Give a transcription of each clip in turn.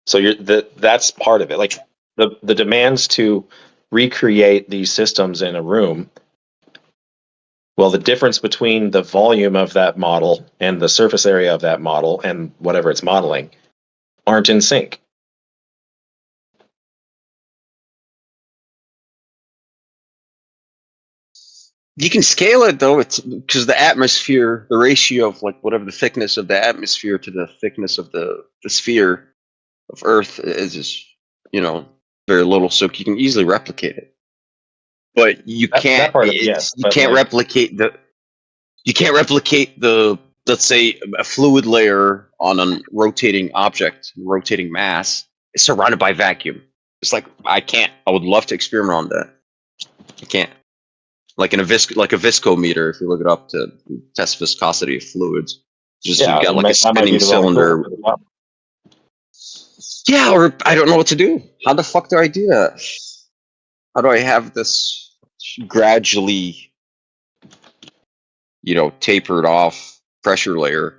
So that's part of it. Like the demands to recreate these systems in a room. Well, the difference between the volume of that model and the surface area of that model and whatever it's modeling aren't in sync. You can scale it though. It's because the atmosphere, the ratio of like whatever the thickness of the atmosphere to the thickness of the sphere of Earth is just, very little, so you can easily replicate it. But you can't. That part of it, yes. You can't replicate the. You can't replicate the, let's say, a fluid layer on a rotating object, rotating mass. It's surrounded by vacuum. It's like I can't. I would love to experiment on that. I can't. Like a viscometer, if you look it up to test viscosity of fluids, you've got like a spinning cylinder. Yeah, or I don't know what to do. How the fuck do I do that? How do I have this gradually, tapered off pressure layer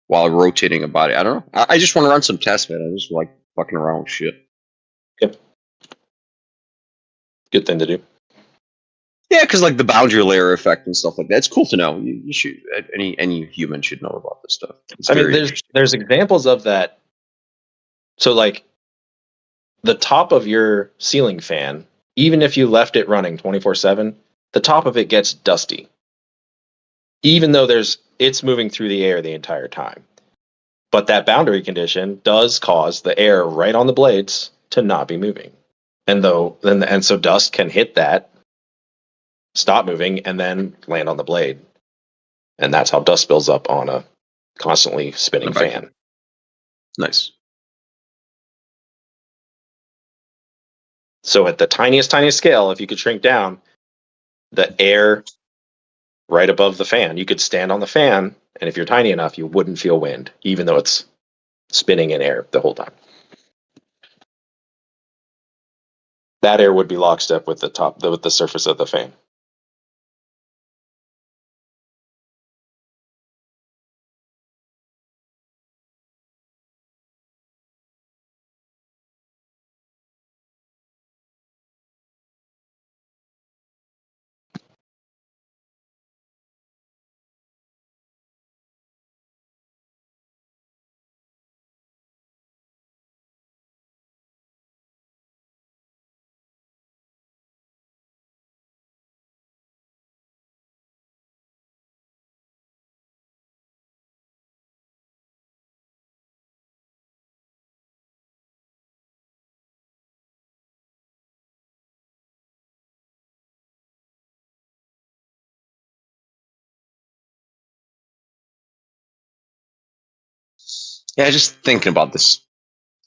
while rotating a body? I don't know. I just want to run some tests, man. I just like fucking around with shit. Yep. Good thing to do. Yeah, because like the boundary layer effect and stuff like that. It's cool to know. You should. Any human should know about this stuff. I mean, there's examples of that. So like the top of your ceiling fan, even if you left it running 24/7, the top of it gets dusty. Even though it's moving through the air the entire time. But that boundary condition does cause the air right on the blades to not be moving. And so dust can hit that, stop moving, and then land on the blade. And that's how dust builds up on a constantly spinning fan. Nice. So at the tiniest scale, if you could shrink down the air right above the fan, you could stand on the fan, and if you're tiny enough, you wouldn't feel wind, even though it's spinning in air the whole time. That air would be lockstep with the surface of the fan. Yeah, just thinking about this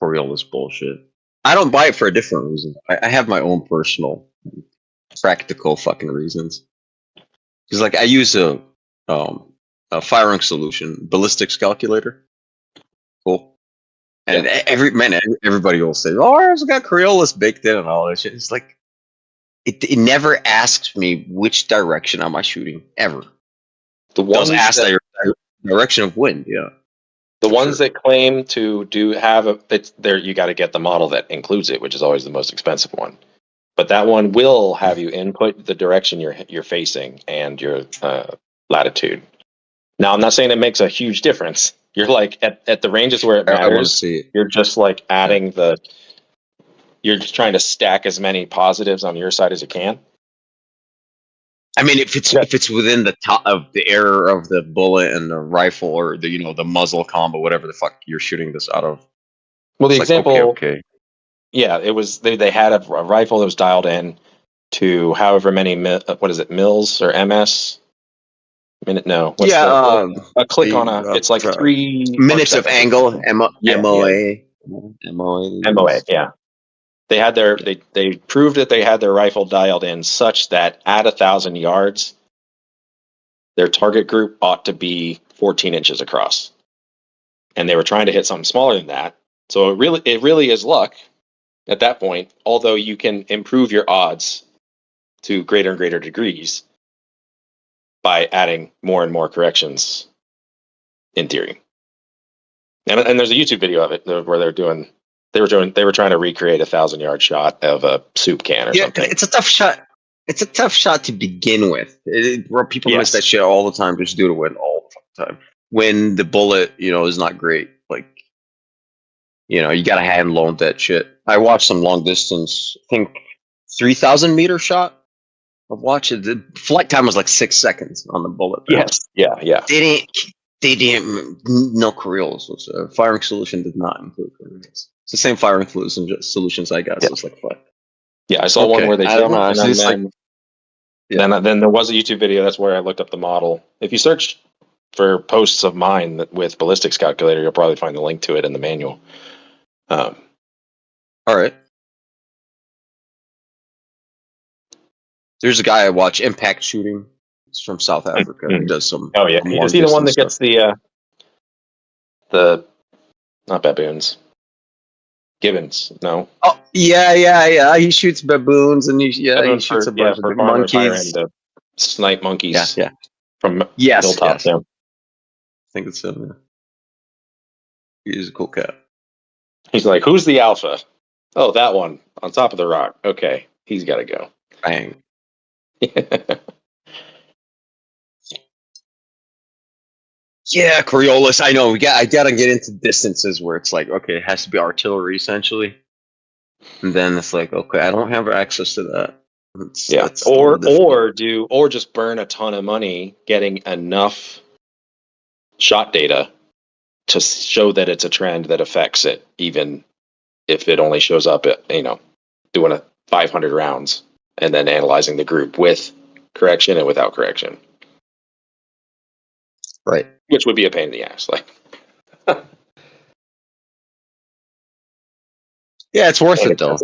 Coriolis bullshit. I don't buy it for a different reason. I have my own personal, practical fucking reasons. Because like I use a firing solution, ballistics calculator. Cool. And everybody will say, "Oh, it's got Coriolis baked in and all that shit." It's like it never asks me which direction am I shooting ever. The ones ask the direction of wind, yeah. The ones that claim to it's there, you got to get the model that includes it, which is always the most expensive one. But that one will have you input the direction you're facing and your latitude. Now, I'm not saying it makes a huge difference. You're like at the ranges where it matters. You're just like adding you're just trying to stack as many positives on your side as you can. I mean, if it's within the top of the error of the bullet and the rifle, or the muzzle combo, whatever the fuck you're shooting this out of. Well, the example, okay. Yeah, it was they had a rifle that was dialed in to however many what is it, mils or ms minute? No, what's a click on it's like 3 minutes of angle. MOA. MOA. Yeah, they proved that they had their rifle dialed in such that at 1,000 yards, their target group ought to be 14 inches across, and they were trying to hit something smaller than that. So it really is luck at that point. Although you can improve your odds to greater and greater degrees by adding more and more corrections, in theory. And there's a YouTube video of it where they were trying to recreate a 1,000-yard shot of a soup can or something. It's a tough shot. It's a tough shot to begin with. Where people miss that shit all the time. Just do it with all the time. When the bullet, is not great. Like, you got to hand load that shit. I watched some long distance. I think 3,000-meter shot. I've watched it. The flight time was like 6 seconds on the bullet. Yes. Yeah. They didn't. No Coriolis was a firing solution. Did not include Coriolis. It's the same firing solutions I got. So it's like fuck. Yeah, I saw one where they I don't know. and then there was a YouTube video. That's where I looked up the model. If you search for posts of mine with ballistics calculator, you'll probably find the link to it in the manual. All right. There's a guy I watch, Impact Shooting. He's from South Africa. He does some. Oh yeah, is he the one that gets the not baboons, gibbons? No. Oh yeah. He shoots baboons and he shoots a bunch of monkeys. Snipe monkeys. Yeah. From Yes. hilltops. Yeah. I think it's him. Yeah. He's a cool cat. He's like, who's the alpha? Oh, that one on top of the rock. Okay, he's got to go. Bang. Yeah, Coriolis. I know. I gotta get into distances where it's like, okay, it has to be artillery essentially, and then it's like, okay, I don't have access to that. Or just burn a ton of money getting enough shot data to show that it's a trend that affects it, even if it only shows up at doing a 500 rounds and then analyzing the group with correction and without correction. Right. Which would be a pain in the ass. Yeah, it's worth it though.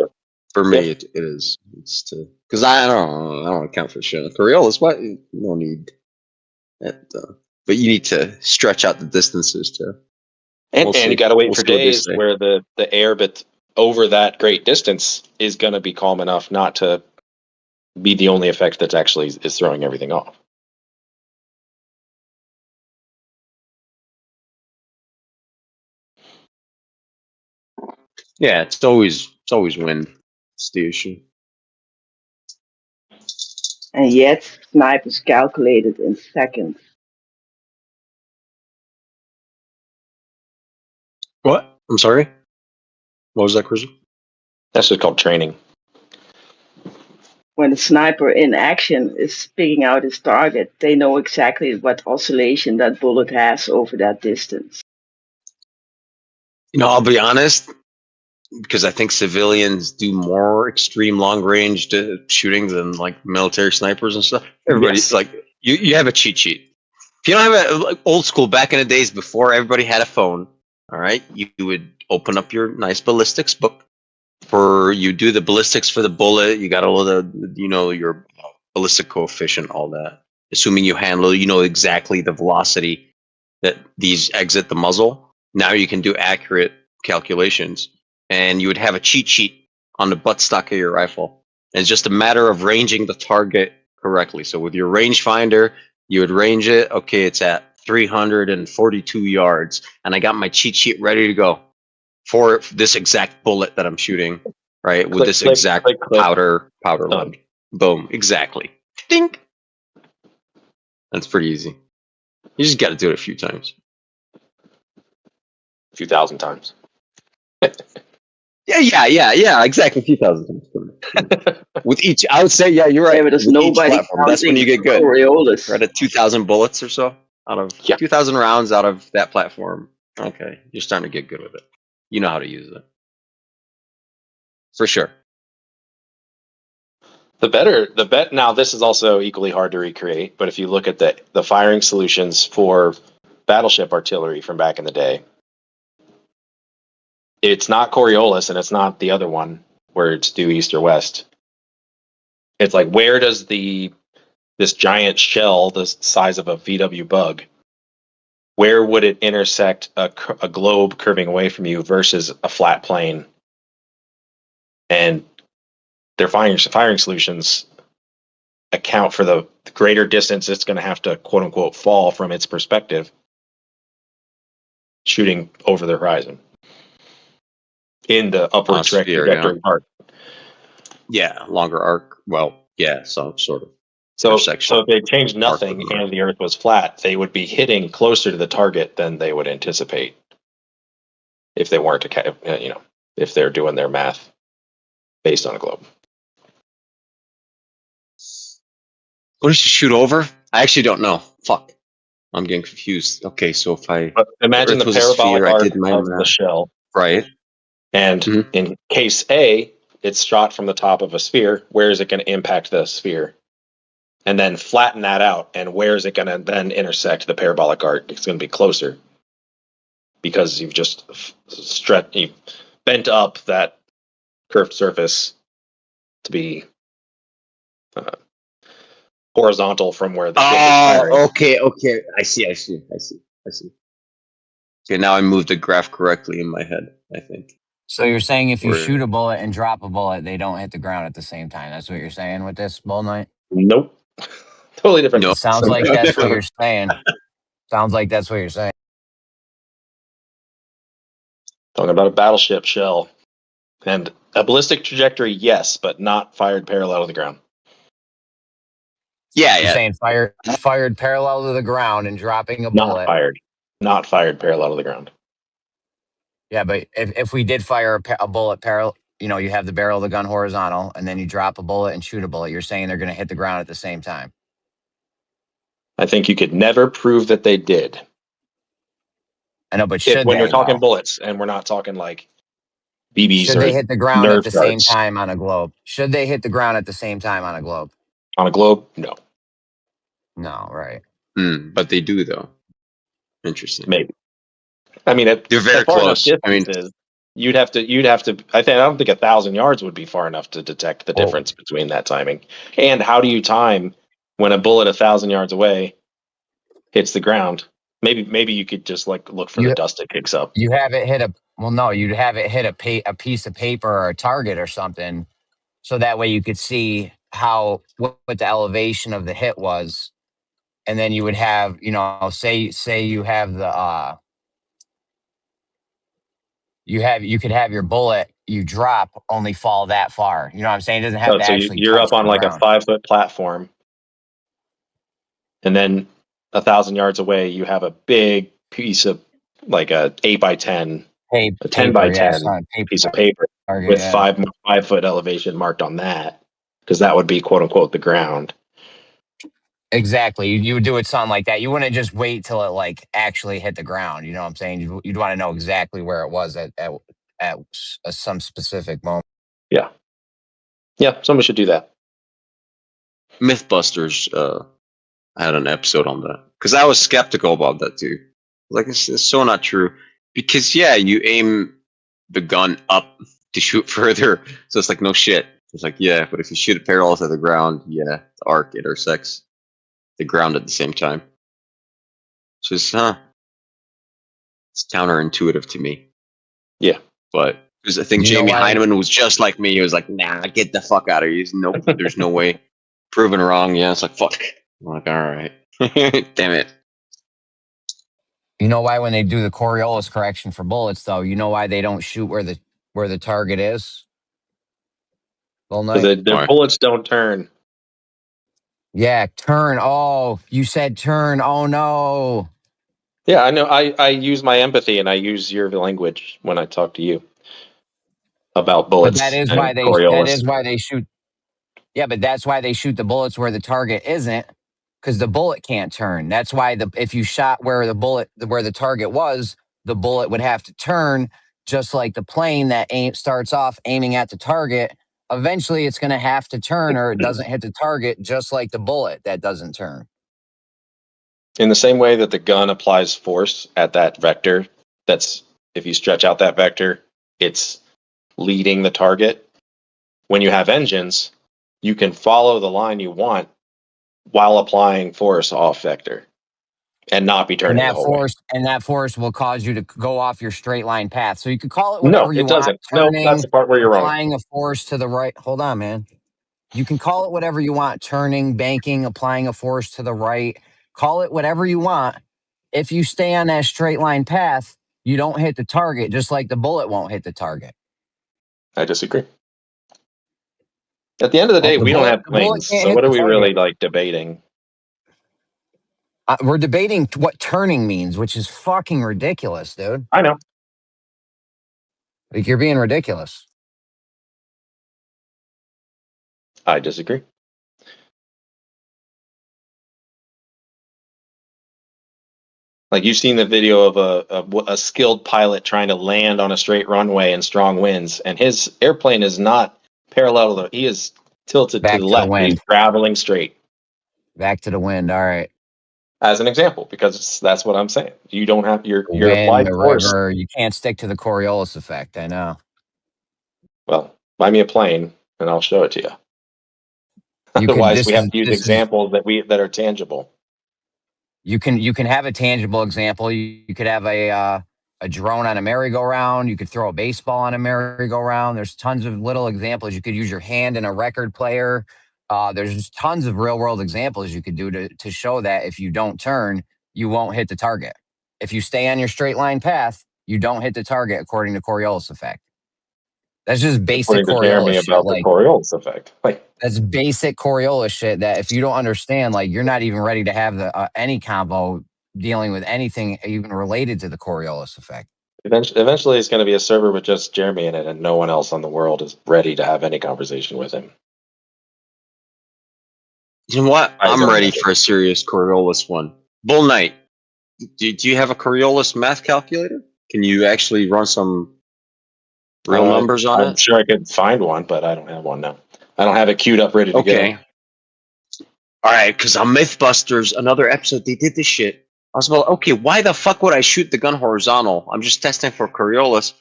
For me, it is. It's because I don't account for shit. Coriolis, what? You don't need that, but you need to stretch out the distances too. And you got to wait for days where the air bit over that great distance is going to be calm enough not to be the only effect that's actually is throwing everything off. Yeah, it's always wind. It's the issue. And yet, snipe is calculated in seconds. What? I'm sorry? What was that, Chris? That's just called training. When the sniper in action is picking out his target, they know exactly what oscillation that bullet has over that distance. I'll be honest, because I think civilians do more extreme long range shooting than like military snipers and stuff. Everybody's like, you have a cheat sheet. If you don't have a old school back in the days before everybody had a phone, all right, you would open up your nice ballistics book. You do the ballistics for the bullet. You got all the your ballistic coefficient, all that. Assuming you handle, exactly the velocity that these exit the muzzle. Now you can do accurate calculations, and you would have a cheat sheet on the buttstock of your rifle. And it's just a matter of ranging the target correctly. So with your rangefinder, you would range it. Okay, it's at 342 yards, and I got my cheat sheet ready to go for this exact bullet that I'm shooting, right? With this exact powder load. Boom, exactly. Dink. That's pretty easy. You just got to do it a few times. A few thousand times. Yeah, exactly. A few thousand times. With each, I would say, yeah, you're right. Yeah, but there's nobody. That's when you get good. Coriolis. Right at 2,000 bullets or so out of 2,000 rounds out of that platform. Okay, you're starting to get good with it. You know how to use it. For sure. Now this is also equally hard to recreate, but if you look at the firing solutions for battleship artillery from back in the day, it's not Coriolis and it's not the other one where it's due east or west. It's like, where does this giant shell, the size of a VW bug, where would it intersect a globe curving away from you versus a flat plane? And their firing solutions account for the greater distance it's going to have to, quote unquote, fall from its perspective shooting over the horizon in the upward trajectory arc. Yeah, longer arc. Well, yeah, some sort of. So section. if they changed nothing and the Earth was flat, they would be hitting closer to the target than they would anticipate if they weren't, if they're doing their math based on a globe. What does she shoot over? I actually don't know. Fuck. I'm getting confused. Okay, so if But imagine the parabolic arc of the shell. Right. And in case A, it's shot from the top of a sphere. Where is it going to impact the sphere? And then flatten that out. And where is it going to then intersect the parabolic arc? It's going to be closer because you've just you've bent up that curved surface to be horizontal from where the ship is firing. Okay. I see. Okay, now I moved the graph correctly in my head, I think. So you're saying if you shoot a bullet and drop a bullet, they don't hit the ground at the same time. That's what you're saying with this, Bullnyte? Nope. Totally different. It sounds like that's what you're saying. Sounds like that's what you're saying. Talking about a battleship shell. And a ballistic trajectory, yes, but not fired parallel to the ground. Yeah. You're saying fired parallel to the ground and dropping a bullet. Not fired parallel to the ground. Yeah, but if we did fire a bullet parallel, you have the barrel of the gun horizontal, and then you drop a bullet and shoot a bullet, you're saying they're going to hit the ground at the same time. I think you could never prove that they did. I know, but when you're talking bullets, and we're not talking like BBs, should they hit the ground at the same time on a globe? Should they hit the ground at the same time on a globe? On a globe, no. No, right. But they do, though. Interesting. Maybe. I mean, they're very close. I mean, you'd have to. I don't think 1,000 yards would be far enough to detect the difference between that timing. And how do you time when a bullet 1,000 yards away hits the ground? Maybe you could just look for the dust it kicks up. You have it hit you'd have it hit a piece of paper or a target or something, so that way you could see what the elevation of the hit was, and then you would have, say you have the you could have your bullet you drop only fall that far. You know what I'm saying? It doesn't have to actually. You're up on a 5-foot platform, and then 1,000 yards away, you have a big piece of a 8x10, a 10x10 piece of paper with 5-foot elevation marked on that, because that would be quote unquote the ground. Exactly. You would do it something like that. You wouldn't just wait till it actually hit the ground. You know what I'm saying? You'd want to know exactly where it was at some specific moment. Yeah. Yeah. Somebody should do that. Mythbusters had an episode on that, because I was skeptical about that too. It's so not true, because you aim the gun up to shoot further, so it's no shit. It's but if you shoot it parallel to the ground, the arc intersects the ground at the same time. So it's counterintuitive to me. Yeah, but because I think Jamie Heineman was just like me. He was like, "Nah, get the fuck out of here." Nope, there's no way. Proven wrong. Yeah, it's fuck. I'm all right. Damn it. You know why when they do the Coriolis correction for bullets, though, you know why they don't shoot where the target is? Because their bullets don't turn. Yeah, turn. Oh, you said turn. Oh no. Yeah, I know. I use my empathy and I use your language when I talk to you about bullets. But that is why they shoot. Yeah, but that's why they shoot the bullets where the target isn't, because the bullet can't turn. That's why if you shot where the target was, the bullet would have to turn, just like the plane that starts off aiming at the target. Eventually, it's going to have to turn, or it doesn't hit the target, just like the bullet that doesn't turn. In the same way that the gun applies force at that vector, that's if you stretch out that vector, it's leading the target. When you have engines, you can follow the line you want while applying force off vector and not be turning the whole way. And that force will cause you to go off your straight line path. So you could call it whatever you want. Turning, no, that's the part where you're applying a force to the right. Hold on, man. You can call it whatever you want. Turning, banking, applying a force to the right. Call it whatever you want. If you stay on that straight line path, you don't hit the target, just like the bullet won't hit the target. I disagree. At the end of the day, we don't have The bullet planes, can't so hit what the are we target. really like debating? We're debating what turning means, which is fucking ridiculous, dude. I know. Like, you're being ridiculous. I disagree. Like, you've seen the video of a skilled pilot trying to land on a straight runway in strong winds, and his airplane is not parallel. He is tilted to Back the to the left. He's wind. traveling straight. Back to the wind. All right. As an example, because that's what I'm saying. You don't have your The wind, applied the force. river. You can't stick to the Coriolis effect. I know. Well, buy me a plane, and I'll show it to you. You can. Otherwise, we have to use examples that are tangible. You can have a tangible example. You could have a drone on a merry-go-round. You could throw a baseball on a merry-go-round. There's tons of little examples. You could use your hand in a record player. There's just tons of real-world examples you could do to show that if you don't turn, you won't hit the target. If you stay on your straight line path, you don't hit the target according to Coriolis effect. That's just basic According to Jeremy Coriolis shit. about the Coriolis effect. Like, That's basic Coriolis shit that if you don't understand, like, you're not even ready to have the any combo dealing with anything even related to the Coriolis effect. eventually, it's going to be a server with just Jeremy in it, and no one else on the world is ready to have any conversation with him. You know what? I I'm don't ready know. for a serious Coriolis one. Bullnyte, do you have a Coriolis math calculator? Can you actually run some real numbers on I'm it? sure I could find one, but I don't have one now. I don't have it queued up ready to Okay. go. All right, because on Mythbusters, another episode, they did this shit. I was about, okay, why the fuck would I shoot the gun horizontal? I'm just testing for Coriolis.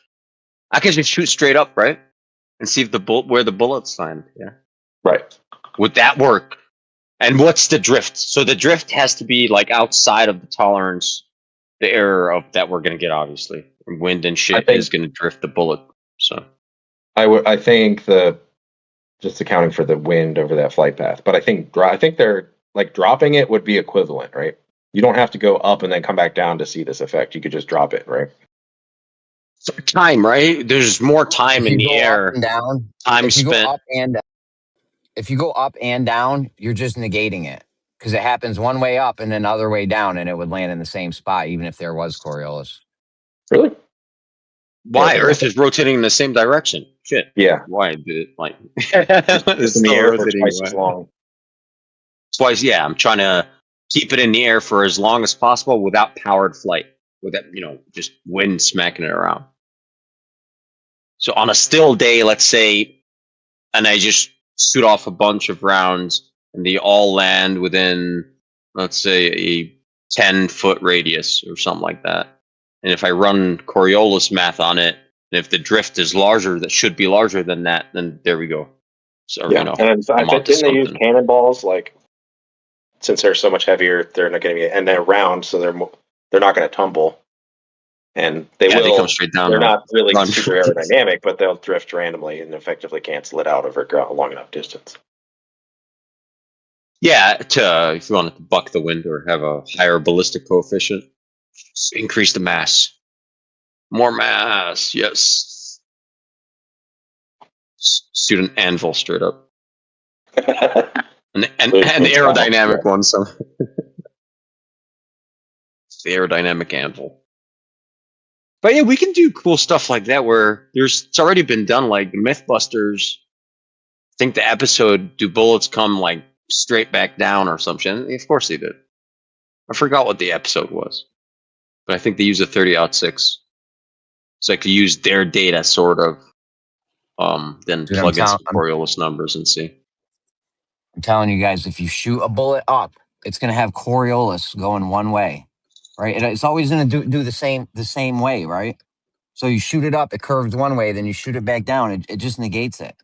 I can just shoot straight up, right? And see if where the bullets land. Yeah. Right. Would that work? And what's the drift? So the drift has to be like outside of the tolerance, the error of that we're gonna get. Obviously, wind and shit is gonna drift the bullet. So I think just accounting for the wind over that flight path, but I think they're like dropping it would be equivalent, right? You don't have to go up and then come back down to see this effect. You could just drop it, right? time, right? There's more time in the air. And down, Time if you spent. go up and down, you're just negating it because it happens one way up and then other way down, and it would land in the same spot even if there was Coriolis. Really? Why Yeah, Earth is rotating in the same direction? Shit. Yeah. Why did it like Just it's in the still air for rotating? twice as long. Twice, yeah. I'm trying to keep it in the air for as long as possible without powered flight, without just wind smacking it around. So on a still day, let's say, and I just shoot off a bunch of rounds, and they all land within, let's say, a 10-foot radius or something like that. And if I run Coriolis math on it, and if the drift is larger, that should be larger than that, then there we go. So Yeah, and I'm onto didn't they use something. cannonballs? Like, since they're so much heavier, they're not going to be, and they're round, so they're not going to tumble, and they They come will. straight down. They're not really run. super aerodynamic, but they'll drift randomly and effectively cancel it out over a long enough distance. Yeah, if you wanted to buck the wind or have a higher ballistic coefficient, just increase the mass. More mass, yes. Shoot an anvil straight up. And the aerodynamic one, so it's the aerodynamic anvil. But yeah, we can do cool stuff like that where it's already been done. Like the Mythbusters, I think the episode, do bullets come like straight back down or some shit? Of course they did. I forgot what the episode was, but I think they use a 30-06. So I could use their data sort of, then Dude, plug in some Coriolis numbers and see. I'm telling you guys, if you shoot a bullet up, it's going to have Coriolis going one way, right? It's always going to do the same way, right? So you shoot it up, it curves one way, then you shoot it back down. It just negates it.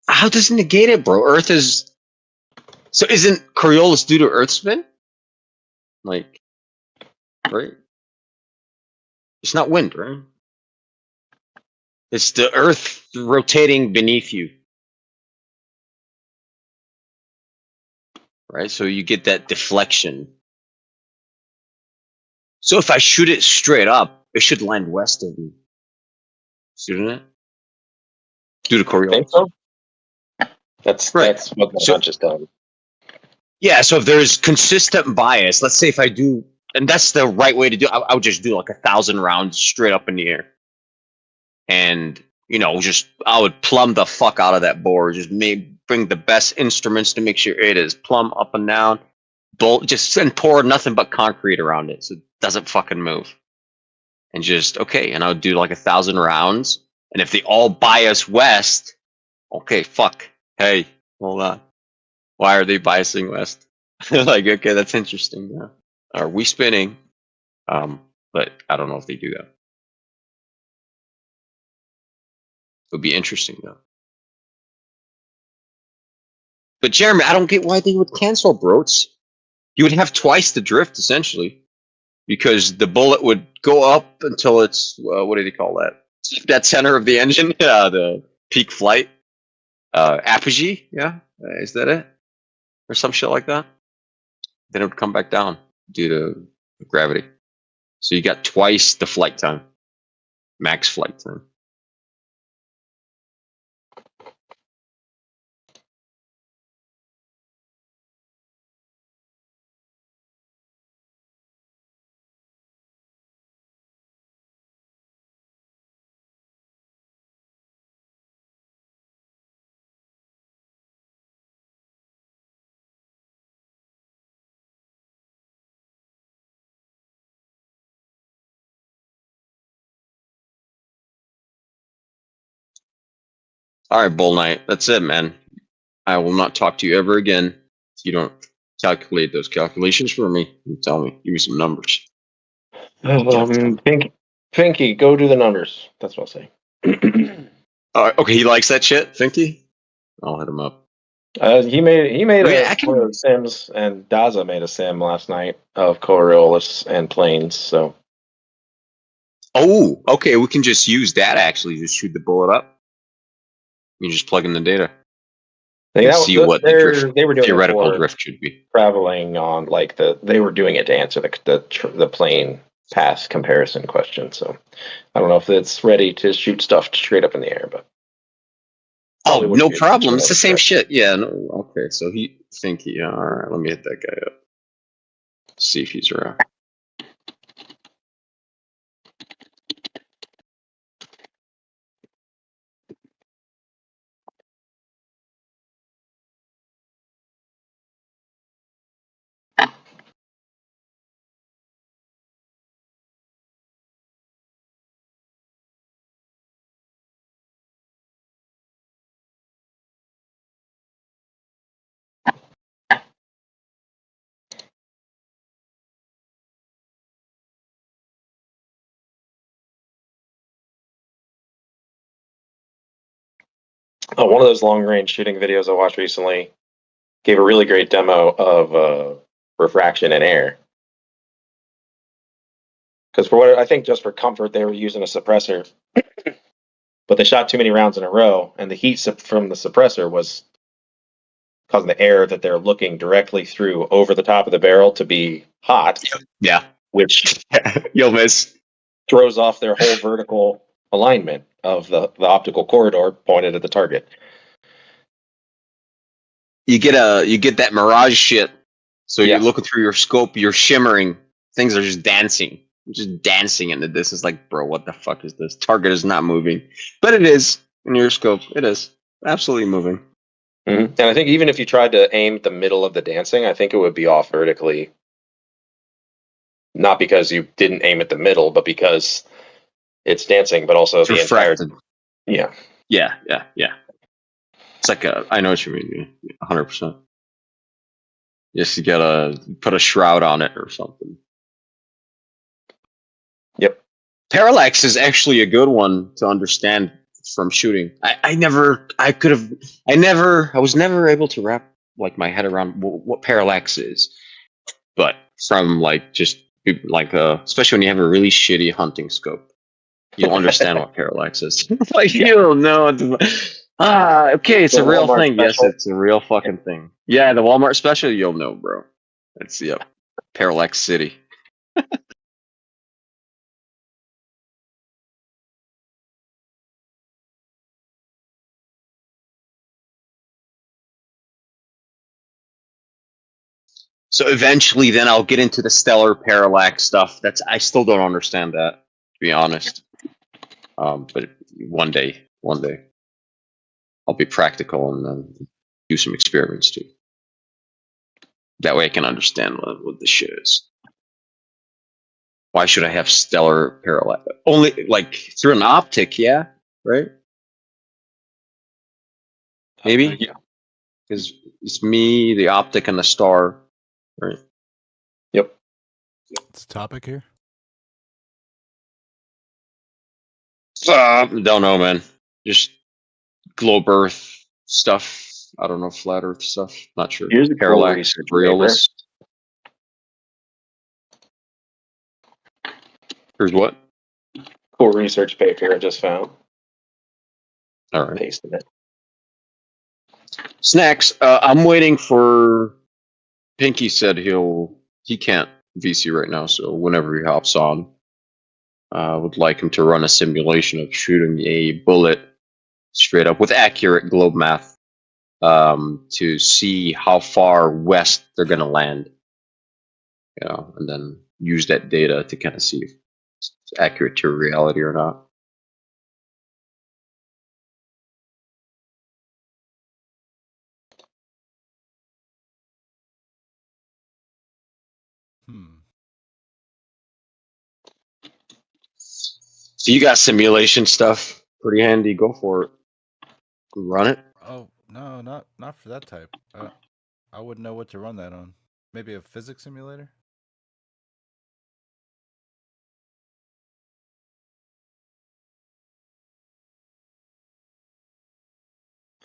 How does it negate it, bro? Earth is... So isn't Coriolis due to Earth spin? Like, right? It's not wind, right? It's the Earth rotating beneath you. Right? So you get that deflection. So if I shoot it straight up, it should land west of me, shouldn't it? Due to I think Coriolis. so. That's Right. what my So- hunch is telling me. Yeah, so if there's consistent bias, let's say if I do, and that's the right way to do it, I would just do like 1,000 rounds straight up in the air. And, I would plumb the fuck out of that board. Just bring the best instruments to make sure it is plumb up and down. And pour nothing but concrete around it so it doesn't fucking move. And and I would do like 1,000 rounds. And if they all bias west, okay, fuck. Hey, hold on. Why are they biasing west? Like, okay, that's interesting. Yeah. Are we spinning? But I don't know if they do that. It would be interesting though. But Jeremy, I don't get why they would cancel Broats. You would have twice the drift essentially, because the bullet would go up until it's what do they call that? That center of the engine, the peak flight, apogee. Yeah, is that it, or some shit like that? Then it would come back down due to gravity. So you got twice the flight time, max flight time. All right, Bullnyte, that's it, man. I will not talk to you ever again if you don't calculate those calculations for me. You tell me, give me some numbers. Pfinky, go do the numbers. That's what I'll say. Okay, he likes that shit, Pfinky. I'll hit him up. He made Okay, one of the sims, and Daza made a sim last night of Coriolis and planes. So Oh, okay, we can just use that actually. Just shoot the bullet up. You just plug in the data I think and see what the drift, they were doing theoretical it for drift should be. traveling on they were doing it to answer the plane pass comparison question. So I don't know if it's ready to shoot stuff straight up in the air, but Oh, probably no wouldn't be problem. It's the same correct. shit. Yeah. No. Okay. So Pfinky. All right. Let me hit that guy up. See if he's around. One of those long range shooting videos I watched recently gave a really great demo of refraction in air. Because for what I think, just for comfort, they were using a suppressor, but they shot too many rounds in a row, and the heat from the suppressor was causing the air that they're looking directly through over the top of the barrel to be hot. Yeah. Which you'll miss. Throws off their whole vertical alignment of the optical corridor pointed at the target. You get that mirage shit. So Yeah. you're looking through your scope, you're shimmering. Things are just dancing. Just dancing into this. It's like, bro, what the fuck is this? Target is not moving. But it is in your scope. It is absolutely moving. Mm-hmm. And I think even if you tried to aim at the middle of the dancing, I think it would be off vertically. Not because you didn't aim at the middle, but because it's dancing, but also It's the refracted. entire. Yeah. It's like I know what you mean. 100%. Just you gotta put a shroud on it or something. Yep. Parallax is actually a good one to understand from shooting. I was never able to wrap like my head around what parallax is. But from especially when you have a really shitty hunting scope, you'll understand what parallax is. Like you don't know. Okay, it's The a real Walmart thing. Yes, special. it's a real fucking thing. Yeah, the Walmart special, you'll know, bro. It's Parallax City. So eventually, then I'll get into the stellar parallax stuff. I still don't understand that, to be honest. But one day, I'll be practical and then do some experiments too. That way, I can understand what the shit is. Why should I have stellar parallax? Only like through an optic, yeah, right? Maybe Yeah. because it's me, the optic, and the star, right? Yep. What's the topic here? Don't know, man. Just globe Earth stuff. I don't know, flat Earth stuff. Not sure. Here's a cool Parallax, research Coriolis. Here's what? Cool research paper I just found. All right. Pasted it. Snacks. I'm waiting for. Pfinky said he can't VC right now, so whenever he hops on, I would like him to run a simulation of shooting a bullet straight up with accurate globe math to see how far west they're going to land. You know, and then use that data to kind of see if it's accurate to reality or not. So you got simulation stuff pretty handy. Go for it. Run it. Oh no, not for that type. I wouldn't know what to run that on. Maybe a physics simulator.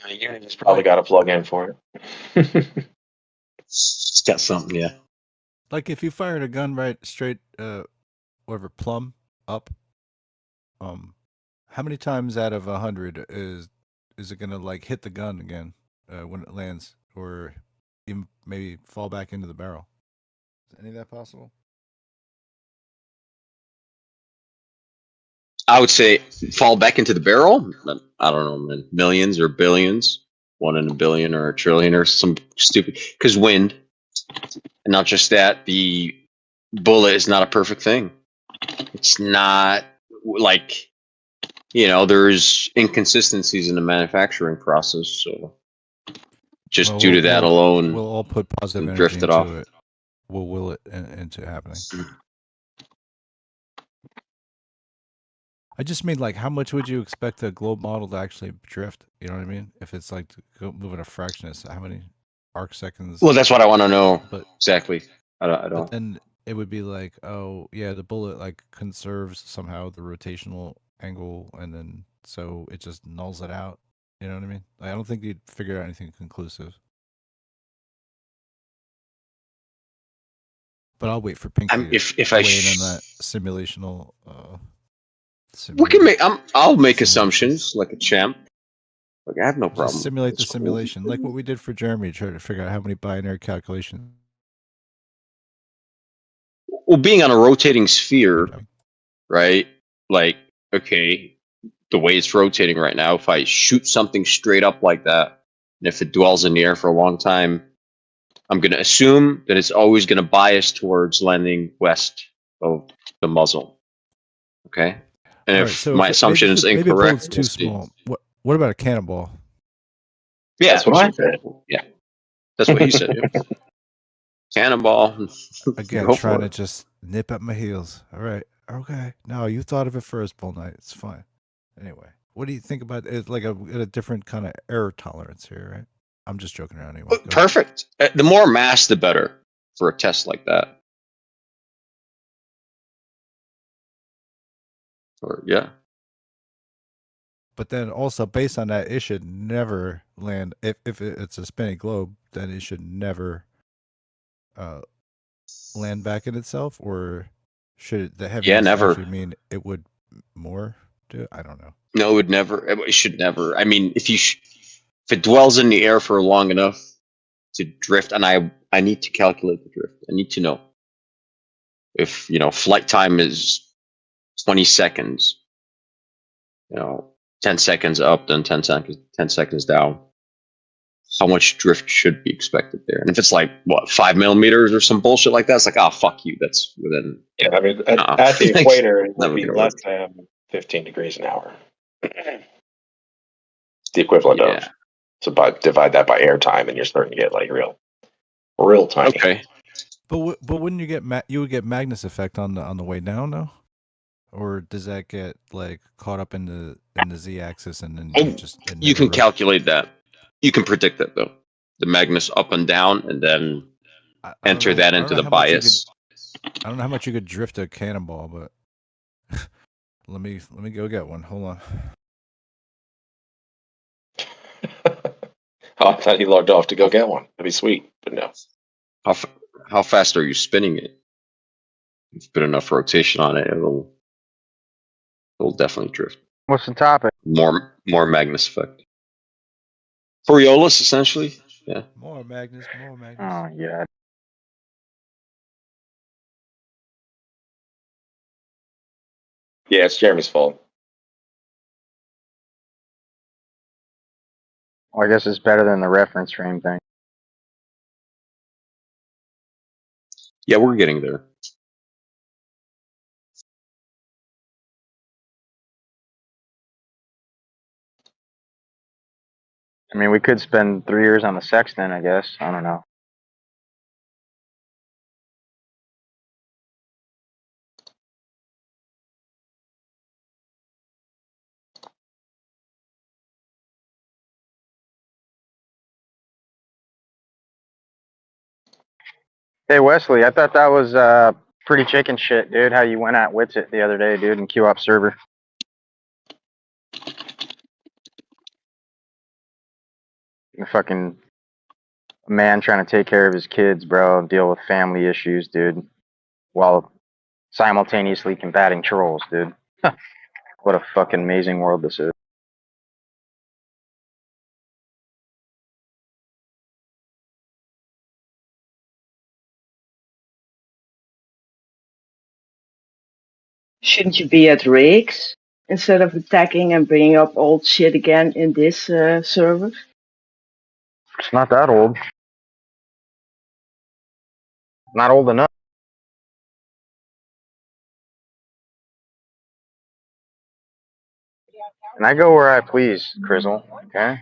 Unity's probably got a plug-in for it. It's got something, yeah. Like if you fired a gun right straight, whatever, plumb up. How many times out of 100 is it gonna like hit the gun again when it lands, or even maybe fall back into the barrel? Is any of that possible? I would say fall back into the barrel. I don't know, man. Millions or billions, 1 in a billion or a trillion or some stupid. Because wind, and not just that, the bullet is not a perfect thing. It's not like, you know, there's inconsistencies in the manufacturing process. So just Well, due to that alone, we'll all put positive energy drift it into off. it. We'll will it into happening. I just mean, like, how much would you expect a globe model to actually drift? You know what I mean? If it's like moving a fraction, how many arc seconds? Well, that's what I want to know. But exactly. I don't. But then it would be like, oh yeah, the bullet like conserves somehow the rotational angle, and then so it just nulls it out. You know what I mean? Like, I don't think you'd figure out anything conclusive. But I'll wait for Pfinky if to I weigh in on that simulational. we can make. I'll make assumptions like a champ. Like I have no problem. Just simulate It's the simulation, like what we did for Jeremy, try to figure out how many binary calculations. Well, being on a rotating sphere, right? Like, okay, the way it's rotating right now, if I shoot something straight up like that, and if it dwells in the air for a long time, I'm going to assume that it's always going to bias towards landing west of the muzzle. Okay? And if my assumption is maybe a incorrect, bullet's too small. What about a cannonball? Yeah, That's what I said. Yeah, that's what you said. Yeah. Cannonball. Again, Go trying for to it. just nip at my heels. All right. Okay. No, you thought of it first, Bullnyte. It's fine. Anyway, what do you think about it? Like a different kind of error tolerance here, right? I'm just joking around anyway. Go ahead. Perfect. The more mass, the better for a test like that. Or yeah. But then also based on that, it should never land. If it's a spinning globe, then it should never land back in itself, or should the heaviness never. actually mean it would more do it? I don't know. No, it would never. It should never. I mean, if it dwells in the air for long enough to drift, and I need to calculate the drift. I need to know if flight time is 20 seconds. 10 seconds up, then 10 seconds down. how much drift should be expected there. And if it's like what 5 millimeters or some bullshit like that, it's like, oh fuck you, that's within. Yeah, I mean, at the equator, it would never be gonna less work. than 15 degrees an hour. The equivalent of. So divide that by airtime, and you're starting to get like real tiny. Okay. But wouldn't you get you would get Magnus effect on the way down though, or does that get like caught up in the z-axis and then you can calculate that. You can predict that though. The Magnus up and down, and then enter that into the bias. I don't know how much you could drift a cannonball, but let me go get one. Hold on. Oh, I thought he logged off to go get one. That'd be sweet, but no. How fast are you spinning it? If you put enough rotation on it, it'll definitely drift. What's the topic? More Magnus effect. Coriolis, essentially. Yeah. More Magnus. Oh yeah. Yeah, it's Jeremy's fault. Well, I guess it's better than the reference frame thing. Yeah, we're getting there. I mean, we could spend 3 years on the sextant, I guess. I don't know. Hey, Wesley, I thought that was pretty chicken shit, dude, how you went at Witsit the other day, dude, in QOP server. A fucking man trying to take care of his kids, bro, deal with family issues, dude, while simultaneously combating trolls, dude. What a fucking amazing world this is. Shouldn't you be at rigs instead of attacking and bringing up old shit again in this server? It's not that old. Not old enough. And I go where I please, Crizzle, okay?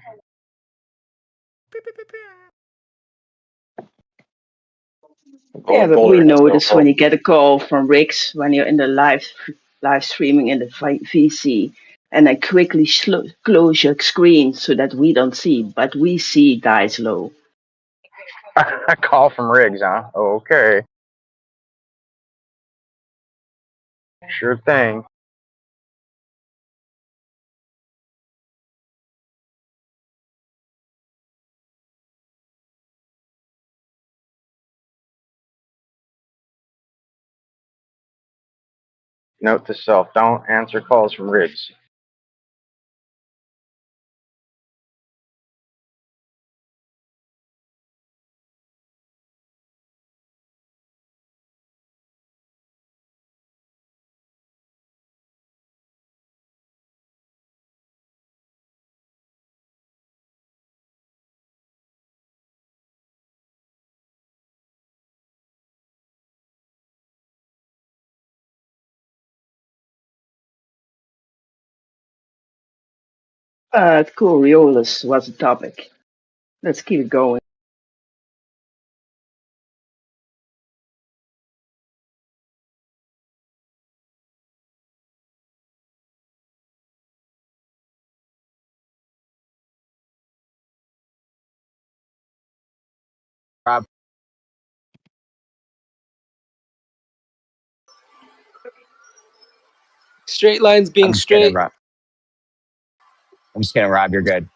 Yeah, but we notice when you get a call from Rix when you're in the live streaming in the VC, and then quickly close your screen so that we don't see, but we see dice low. A call from Riggs, huh? Okay. Sure thing. Note to self, don't answer calls from Riggs. Coriolis was the topic. Let's keep it going. Rob. Straight lines being straight. I'm just kidding, Rob. You're good.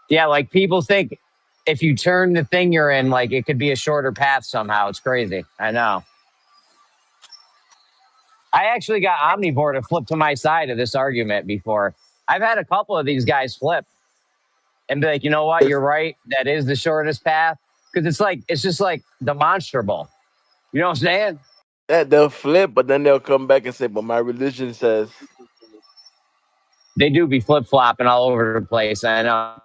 Yeah, like people think if you turn the thing you're in, like it could be a shorter path somehow. It's crazy. I know. I actually got Omnivore to flip to my side of this argument before. I've had a couple of these guys flip and be like, you know what? You're right. That is the shortest path. Because it's just like demonstrable. You know what I'm saying? Yeah, they'll flip, but then they'll come back and say, but my religion says. They do be flip-flopping all over the place. I know.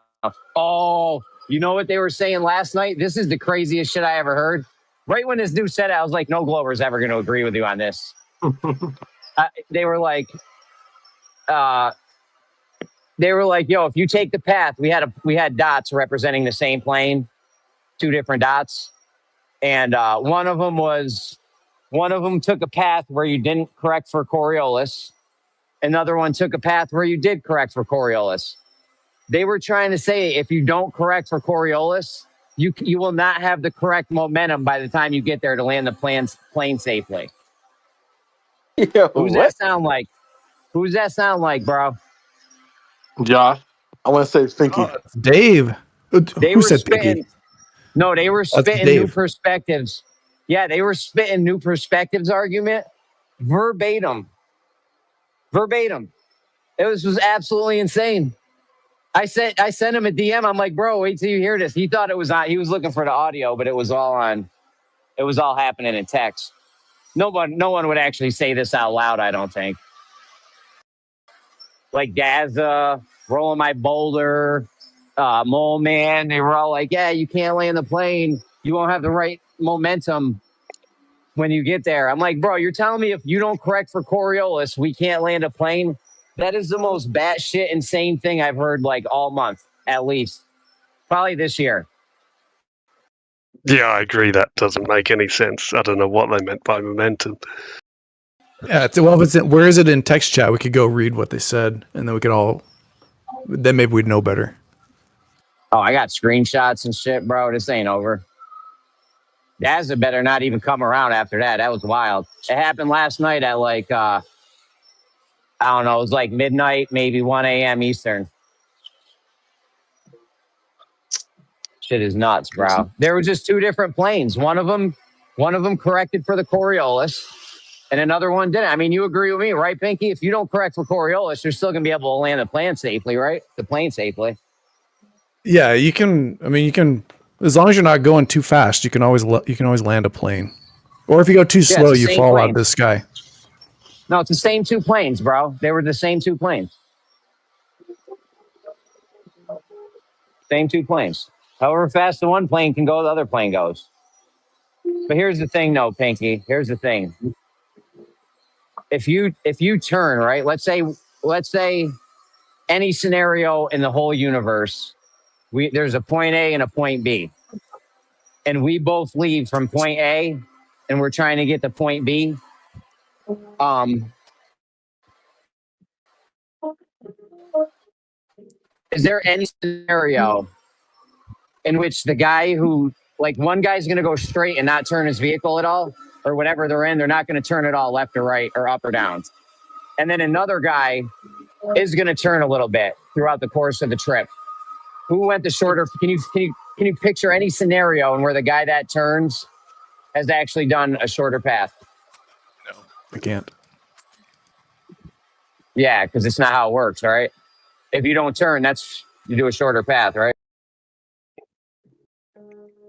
Oh, you know what they were saying last night? This is the craziest shit I ever heard. Right when this dude said it, I was like, no Glover's ever going to agree with you on this. They were like, yo, if you take the path, we had dots representing the same plane, 2 different dots. And one of them took a path where you didn't correct for Coriolis. Another one took a path where you did correct for Coriolis. They were trying to say if you don't correct for Coriolis, you will not have the correct momentum by the time you get there to land the plane safely. Yo, Who's what? that sound like? Who's that sound like, bro? Josh, I want to say Pfinky. Oh, it's Dave. They Who were said spitting. Piggy? No, they were That's spitting new Dave. perspectives. Yeah, they were spitting new perspectives argument verbatim. Verbatim. It was absolutely insane. I sent him a DM. I'm like, bro, wait till you hear this. He thought it was on. He was looking for the audio, but it was all on. It was all happening in text. No one would actually say this out loud, I don't think. Like Gaza, Rolling My Boulder, Mole Man, they were all like, yeah, you can't land the plane. You won't have the right momentum when you get there. I'm like, bro, you're telling me if you don't correct for Coriolis, we can't land a plane? That is the most batshit insane thing I've heard like all month, at least. Probably this year. Yeah, I agree. That doesn't make any sense. I don't know what they meant by momentum. Yeah, where is it in text chat? We could go read what they said, and then we could all. Then maybe we'd know better. Oh, I got screenshots and shit, bro. This ain't over. Gaza better not even come around after that. That was wild. It happened last night at like, I don't know, it was like midnight, maybe 1 a.m. Eastern. Shit is nuts, bro. There were just 2 different planes. One of them corrected for the Coriolis, and another one didn't. I mean, you agree with me, right, Pfinky? If you don't correct for Coriolis, you're still going to be able to land the plane safely, right? The plane safely. Yeah, you can. I mean, you can. As long as you're not going too fast, you can always land a plane. Or if you go too slow, you fall out of the sky. No, it's the same 2 planes, bro. They were the same 2 planes. Same 2 planes. However fast the one plane can go, the other plane goes. But here's the thing, though, Pfinky. Here's the thing. If you turn, right, let's say any scenario in the whole universe, there's a point A and a point B. And we both leave from point A and we're trying to get to point B. Is there any scenario in which the guy who, like, one guy's going to go straight and not turn his vehicle at all, or whatever they're in, they're not going to turn it all left or right or up or down. And then another guy is going to turn a little bit throughout the course of the trip. Who went the shorter? Can you picture any scenario in where the guy that turns has actually done a shorter path? No, I can't. Yeah, because it's not how it works, right? If you don't turn, you do a shorter path, right?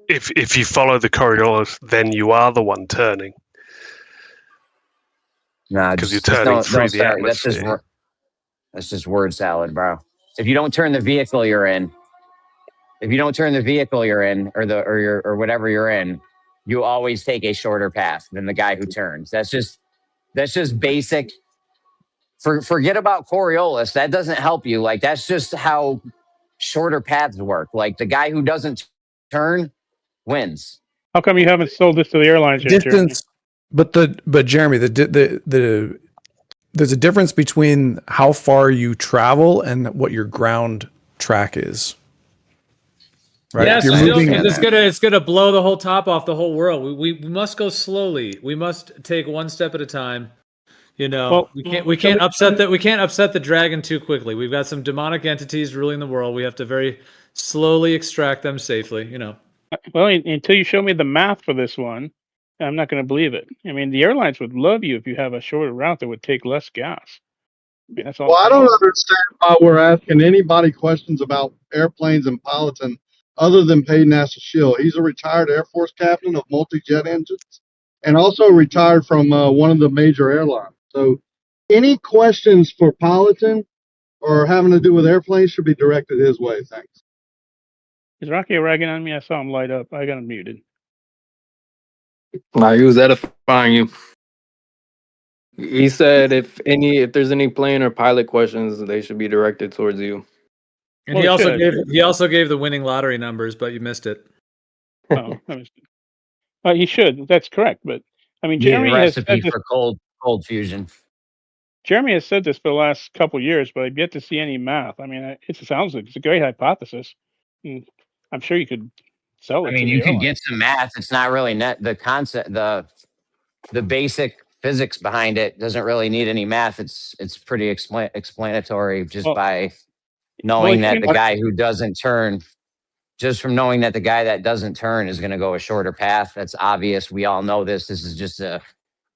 If you follow the Coriolis, then you are the one turning. Nah, because you're turning through the atmosphere. That's just word salad, bro. If you don't turn the vehicle you're in, or whatever you're in, you always take a shorter path than the guy who turns. That's just basic. Forget about Coriolis. That doesn't help you. Like, that's just how shorter paths work. Like, the guy who doesn't turn wins. How come you haven't sold this to the airlines yet, Jeremy? But Jeremy, there's a difference between how far you travel and what your ground track is. Right? Yes, it's gonna blow the whole top off the whole world. We must go slowly. We must take one step at a time. You know, well, we can't upset the dragon too quickly. We've got some demonic entities ruling the world. We have to very slowly extract them safely. You know. Well, until you show me the math for this one, I'm not going to believe it. I mean, the airlines would love you if you have a shorter route that would take less gas. I mean, that's all. Well, I don't understand why we're asking anybody questions about airplanes and piloting other than Peyton Asashiel. He's a retired Air Force captain of multi-jet engines and also retired from one of the major airlines. So any questions for piloting or having to do with airplanes should be directed his way. Thanks. Is Rocky ragging on me? I saw him light up. I got him muted. Nah, he was edifying you. He said if there's any plane or pilot questions, they should be directed towards you. And he also gave the winning lottery numbers, but you missed it. Oh, I missed it. He should. That's correct. But I mean, Need a Jeremy has recipe said this. for cold fusion. Jeremy has said this for the last couple of years, but I've yet to see any math. I mean, it sounds like it's a great hypothesis. And I'm sure you could sell it. I mean, you could get some math. It's not really the concept, the basic physics behind it doesn't really need any math. It's pretty explanatory just by knowing that the guy who doesn't turn, just from knowing that the guy that doesn't turn is going to go a shorter path. That's obvious. We all know this. This is just a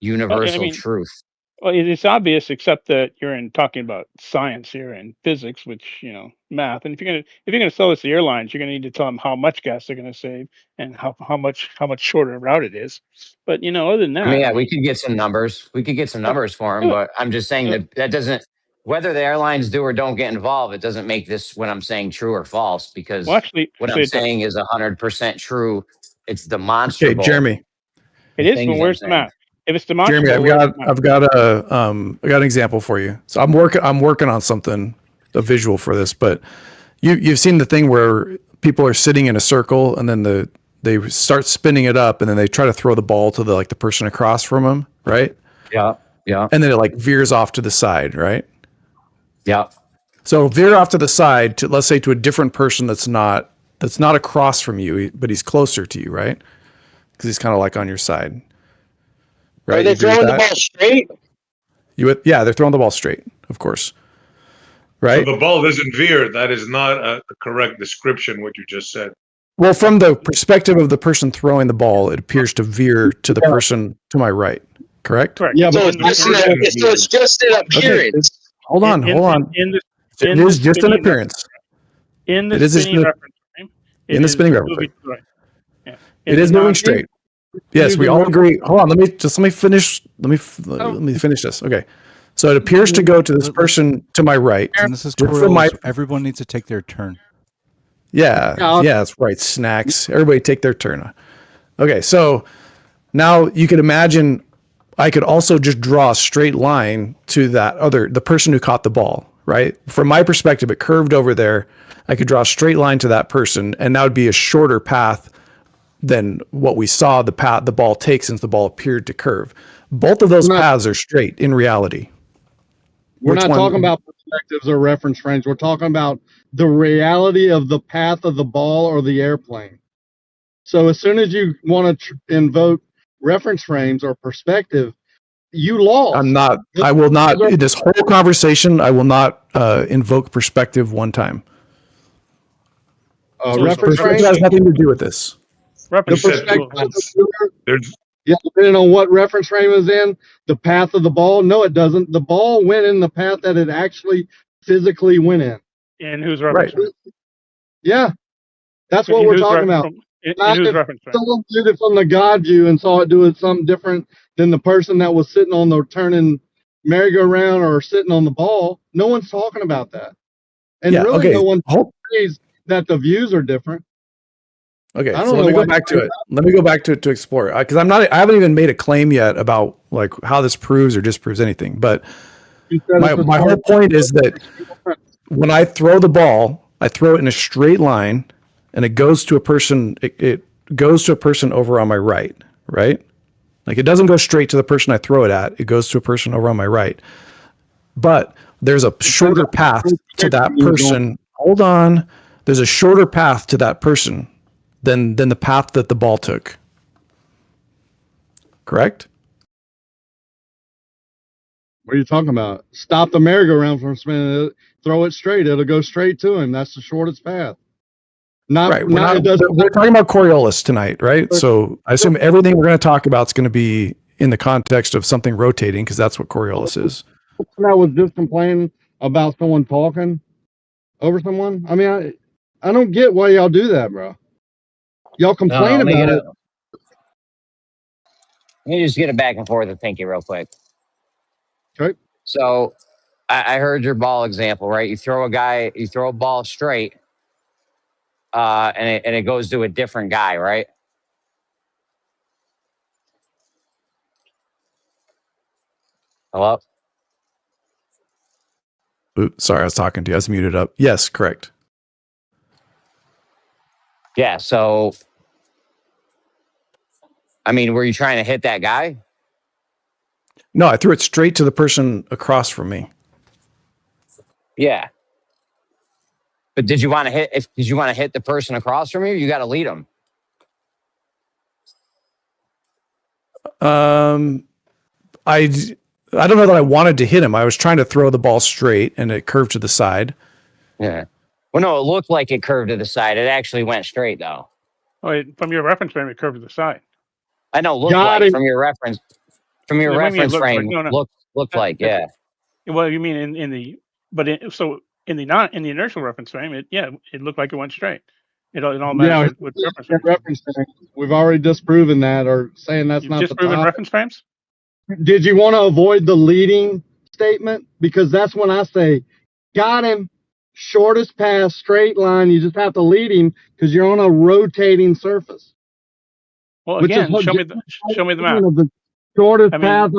universal truth. Well, it's obvious, except that you're talking about science here and physics, which math. And if you're gonna sell this to airlines, you're gonna need to tell them how much gas they're gonna save and how much shorter a route it is. But other than that, I mean, we could get some numbers. We could get some numbers for him, but I'm just saying that doesn't. Whether the airlines do or don't get involved, it doesn't make this what I'm saying true or false. Because what I'm saying is 100% true. It's demonstrable. Okay, Jeremy. It is, but where's the math? If it's demonstrable, Jeremy, I've got an example for you. So I'm working on something, a visual for this, but you've seen the thing where people are sitting in a circle and then they start spinning it up and then they try to throw the ball to the person across from them, right? Yeah. And then it veers off to the side, right? Yeah. So veer off to the side to, let's say, to a different person that's not across from you, but he's closer to you, right? Because he's kind of on your side. Right? Are they throwing the ball straight? Yeah, they're throwing the ball straight, of course. Right? So the ball doesn't veer. That is not a correct description, what you just said. Well, from the perspective of the person throwing the ball, it appears to veer to the person to my right. Correct? Yeah, so it's just an appearance. Okay. Hold on. It is just an appearance. In the spinning reference frame. In the spinning reference frame. Right. Yeah. It is moving straight. Yes, we all agree. Hold on, let me finish. Let me finish this. Okay, so it appears to go to this person to my right. And this is Coriolis. Everyone needs to take their turn. Yeah, that's right. Snacks. Everybody take their turn. Okay, so now you could imagine I could also just draw a straight line to the person who caught the ball, right? From my perspective, it curved over there. I could draw a straight line to that person, and that would be a shorter path than what we saw the ball take since the ball appeared to curve. Both of those paths are straight in reality. We're not talking about perspectives or reference frames. We're talking about the reality of the path of the ball or the airplane. So as soon as you want to invoke reference frames or perspective, you lost. I will not, in this whole conversation, I will not invoke perspective one time. Reference frame has nothing to do with this. Depending on what reference frame is in, the path of the ball. No, it doesn't. The ball went in the path that it actually physically went in. And whose reference frame? Yeah, that's what we're talking about. Someone viewed it from the God view and saw it doing something different than the person that was sitting on the turning merry-go-round or sitting on the ball. No one's talking about that, and no one says that the views are different. Okay, so let me go back to it. Let me go back to it to explore it, because I haven't even made a claim yet about how this proves or disproves anything. But my whole point is that when I throw the ball, I throw it in a straight line, and it goes to a person. It goes to a person over on my right, right? It doesn't go straight to the person I throw it at. It goes to a person over on my right. But there's a shorter path to that person. Hold on. There's a shorter path to that person than the path that the ball took. Correct? What are you talking about? Stop the merry-go-round from spinning it. Throw it straight. It'll go straight to him. That's the shortest path. We're talking about Coriolis tonight, right? So I assume everything we're going to talk about is going to be in the context of something rotating, because that's what Coriolis is. I was just complaining about someone talking over someone. I mean, I don't get why y'all do that, bro. Y'all complain about it. Let me just get it back and forth with Pfinky real quick. Okay. So I heard your ball example, right? You throw a ball straight. and it goes to a different guy, right? Hello? Oops, sorry, I was talking to you. I was muted up. Yes, correct. Yeah, so I mean, were you trying to hit that guy? No, I threw it straight to the person across from me. Yeah. But did you want to hit the person across from you? You got to lead them. I don't know that I wanted to hit him. I was trying to throw the ball straight, and it curved to the side. Yeah. Well, no, it looked like it curved to the side. It actually went straight, though. Oh, from your reference frame, it curved to the side. I know. Looked Got like it. from your reference What do you mean it looks frame. like? No, no. Looked like, yeah. Well, you mean in the inertial reference frame, it looked like it went straight. It all matters with reference frames. reference frames. We've already disproven that, or saying that's You've not the disproven topic. reference frames? Did you want to avoid the leading statement? Because that's when I say, got him, shortest path, straight line. You just have to lead him because you're on a rotating surface. Well, again, show me the map. The shortest path.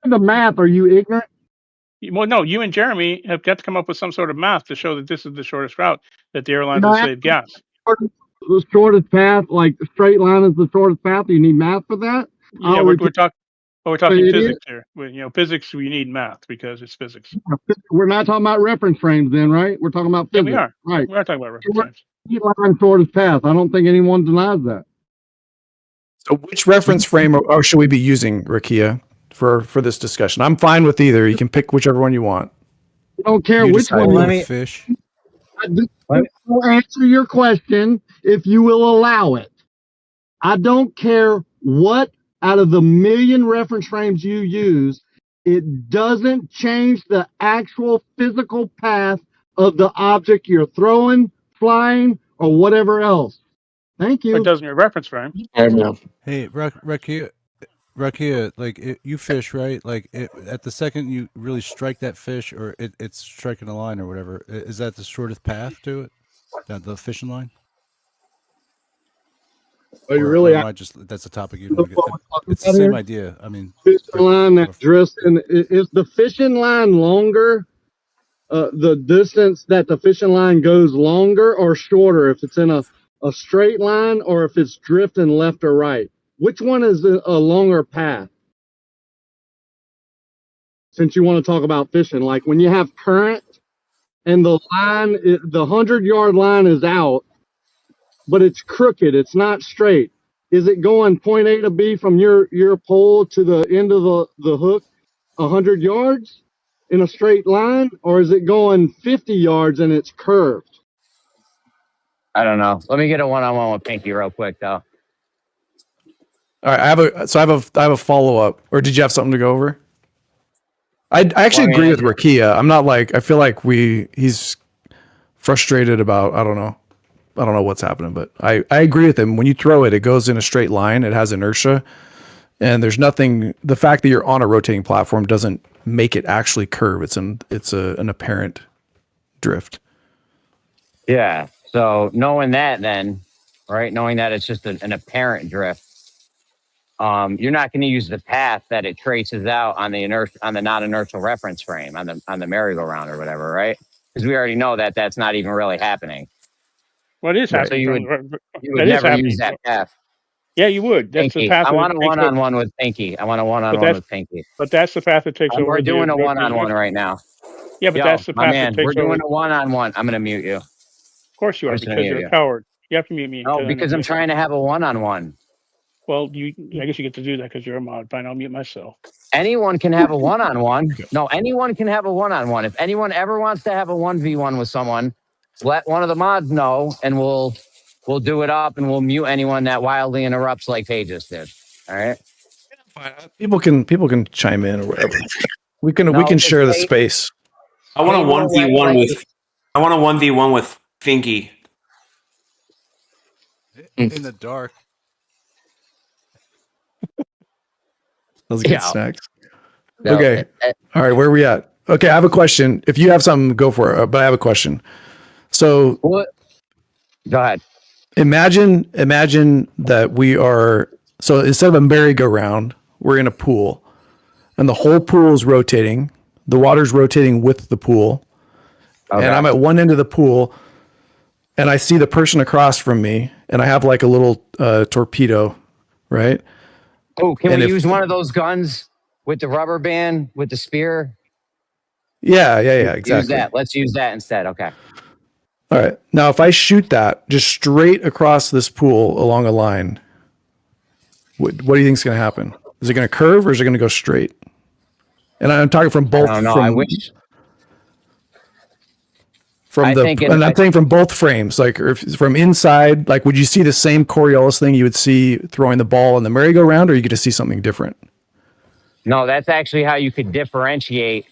The math. Are you ignorant? Well, no. You and Jeremy have got to come up with some sort of math to show that this is the shortest route that the airlines will save gas. The shortest path, like the straight line, is the shortest path. Do you need math for that? Yeah, we're talking physics here. Physics, we need math because it's physics. We're not talking about reference frames then, right? We're talking about physics. Yeah, we are. Right. We are talking about reference frames. Straight line, shortest path. I don't think anyone denies that. So which reference frame or should we be using, Rakia, for this discussion? I'm fine with either. You can pick whichever one you want. I don't care which one you fish. I'll answer your question if you will allow it. I don't care what out of the million reference frames you use, it doesn't change the actual physical path of the object you're throwing, flying, or whatever else. Thank you. But it doesn't your reference frame. Hey, Rakia, like you fish, right? Like at the second you really strike that fish, or it's striking a line or whatever. Is that the shortest path to it? The fishing line? Are you really? That's a topic you want to get. It's the same idea. I mean, fishing line that drifts, and is the fishing line longer? The distance that the fishing line goes longer or shorter if it's in a straight line or if it's drifting left or right? Which one is a longer path? Since you want to talk about fishing, like when you have current and the line, the 100-yard line is out, but it's crooked, it's not straight. Is it going point A to B from your pole to the end of the hook 100 yards in a straight line, or is it going 50 yards and it's curved? I don't know. Let me get a one-on-one with Pfinky real quick, though. All right, I have a follow up. Or did you have something to go over? I actually agree with Rakia. I'm not like, I feel like he's frustrated about, I don't know what's happening, but I agree with him. When you throw it, it goes in a straight line. It has inertia, and there's nothing. The fact that you're on a rotating platform doesn't make it actually curve. It's an apparent drift. Yeah. So knowing that, then, right? Knowing that it's just an apparent drift, you're not going to use the path that it traces out on the non-inertial reference frame on the merry-go-round or whatever, right? Because we already know that that's not even really happening. What is happening? So you would never use that path. Yeah, you would. That's Pfinky. the path. I want a one-on-one with Pfinky. with Pfinky. But that's the path that takes over. We're doing a one-on-one right now. Yeah, but that's the path that takes over. We're doing a one-on-one. I'm going to mute you. Of course you are, because you're a coward. You have to mute me. No, because I'm trying to have a one-on-one. Well, I guess you get to do that because you're a mod. Fine, I'll mute myself. Anyone can have a one-on-one. No, anyone can have a one-on-one. If anyone ever wants to have a 1v1 with someone, let one of the mods know, and we'll do it up, and we'll mute anyone that wildly interrupts like Pages did. All right. People can chime in or whatever. We can share the space. I want a 1v1 with Pfinky. In the dark. Those good snacks. Okay. All right. Where are we at? Okay. I have a question. If you have something, go for it. But I have a question. So what? Go ahead. Imagine that we are, so instead of a merry-go-round, we're in a pool, and the whole pool is rotating. The water's rotating with the pool. Okay. And I'm at one end of the pool, and I see the person across from me, and I have like a little torpedo, right? Oh, can we use one of those guns with the rubber band, with the spear? Yeah, exactly. Use that. Let's use that instead. Okay. All right. Now, if I shoot that just straight across this pool along a line, what do you think is going to happen? Is it going to curve or is it going to go straight? And I'm talking from both. I don't know. I wish. I'm saying from both frames, like or from inside, like would you see the same Coriolis thing you would see throwing the ball in the merry-go-round, or you get to see something different? No, that's actually how you could differentiate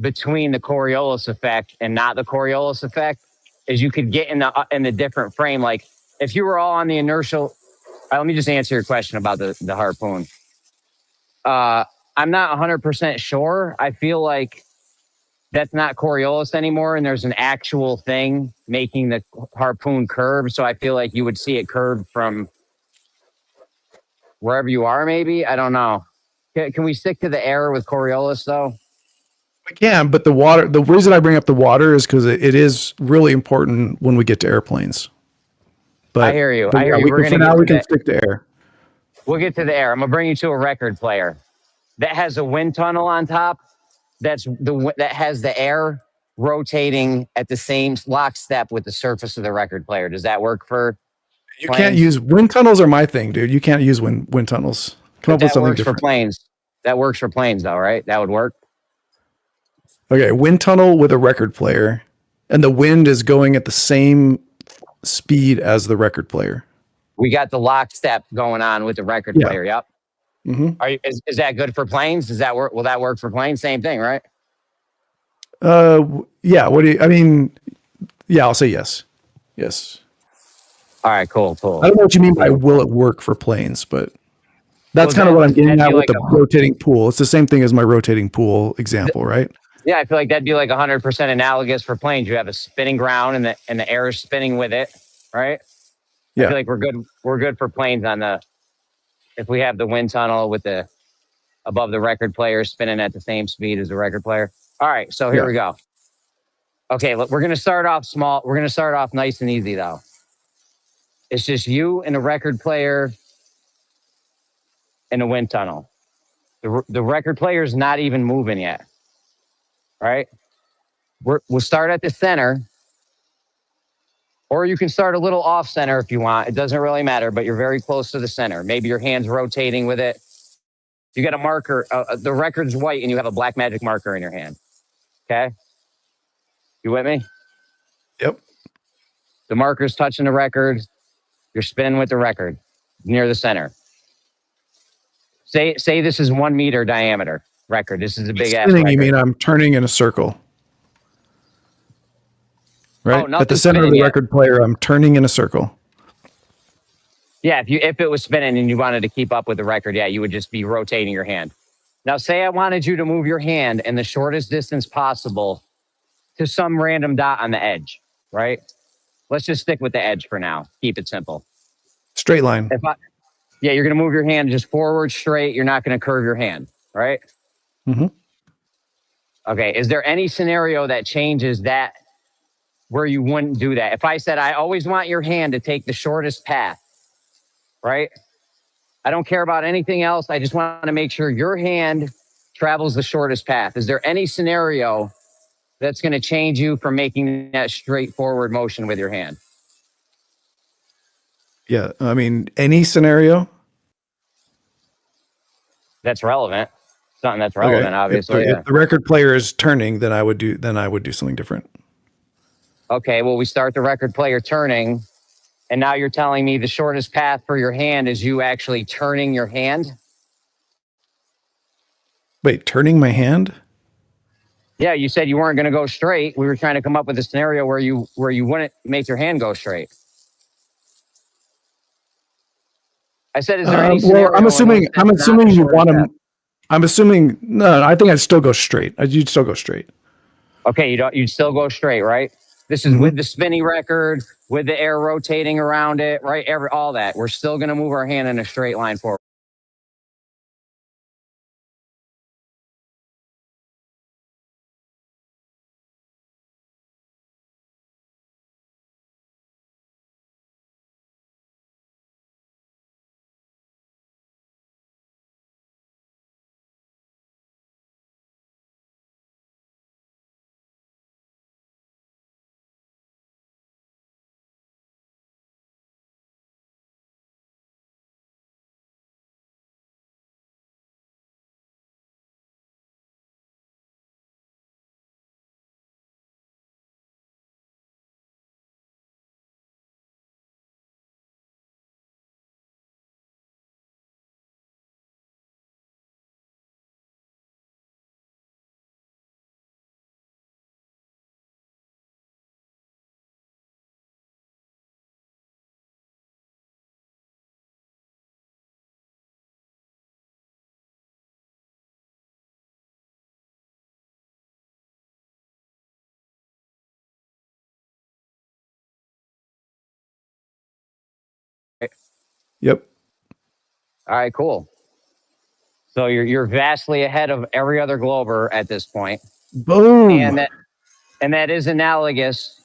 between the Coriolis effect and not the Coriolis effect. Is you could get in the different frame. Like if you were all on the inertial. Let me just answer your question about the harpoon. I'm not 100% sure. I feel like that's not Coriolis anymore, and there's an actual thing making the harpoon curve. So I feel like you would see it curve from wherever you are. Maybe, I don't know. Can we stick to the air with Coriolis though? We can, but the reason I bring up the water is because it is really important when we get to airplanes. But I hear you. We can stick to air. We'll get to the air. I'm gonna bring you to a record player that has a wind tunnel on top. That has the air rotating at the same lockstep with the surface of the record player. Does that work for? You can't use wind tunnels. Are my thing, dude. You can't use wind tunnels. Come up with something different. For planes. That works for planes, though, right? That would work. Okay, wind tunnel with a record player, and the wind is going at the same speed as the record player. We got the lockstep going on with the record player. Yep. Mm-hmm. Is that good for planes? Does that work? Will that work for planes? Same thing, right? Yeah. Yeah, I'll say yes. Yes. All right, cool. I don't know what you mean by will it work for planes, but that's kind of what I'm getting at with the rotating pool. It's the same thing as my rotating pool example, right? Yeah, I feel like that'd be like 100% analogous for planes. You have a spinning ground and the air is spinning with it, right? Yeah. I feel like we're good. We're good for planes if we have the wind tunnel with the above the record player spinning at the same speed as the record player. All right, so here we go. Okay, look, we're gonna start off small. We're gonna start off nice and easy though. It's just you and a record player in a wind tunnel. The record player is not even moving yet. Right? We'll start at the center, or you can start a little off center if you want. It doesn't really matter, but you're very close to the center. Maybe your hand's rotating with it. You got a marker. The record's white, and you have a black magic marker in your hand. Okay? You with me? Yep. The marker's touching the record. You're spinning with the record near the center. Say this is 1 meter diameter record. This is a big ass record. You mean I'm turning in a circle? Right? Oh, at the center of the record player, I'm turning in a circle. Yeah, if it was spinning and you wanted to keep up with the record, yeah, you would just be rotating your hand. Now, say I wanted you to move your hand in the shortest distance possible to some random dot on the edge, right? Let's just stick with the edge for now. Keep it simple. Straight line. You're going to move your hand just forward straight. You're not going to curve your hand, right? Mm-hmm. Okay. Is there any scenario that changes that where you wouldn't do that? If I said, I always want your hand to take the shortest path, right? I don't care about anything else. I just want to make sure your hand travels the shortest path. Is there any scenario that's going to change you from making that straightforward motion with your hand? Yeah. I mean, any scenario that's relevant. Something that's relevant, obviously. If the record player is turning, then I would do something different. Okay, well, we start the record player turning, and now you're telling me the shortest path for your hand is you actually turning your hand? Wait, turning my hand? Yeah, you said you weren't going to go straight. We were trying to come up with a scenario where you wouldn't make your hand go straight. I said, is there any scenario? Well, I'm assuming you want to. I'm assuming no. I think I'd still go straight. You'd still go straight. Okay, you'd still go straight, right? This is with the spinny record, with the air rotating around it, right? All that. We're still going to move our hand in a straight line forward. Yep. All right, cool. So you're vastly ahead of every other Glober at this point. Boom. And that is analogous.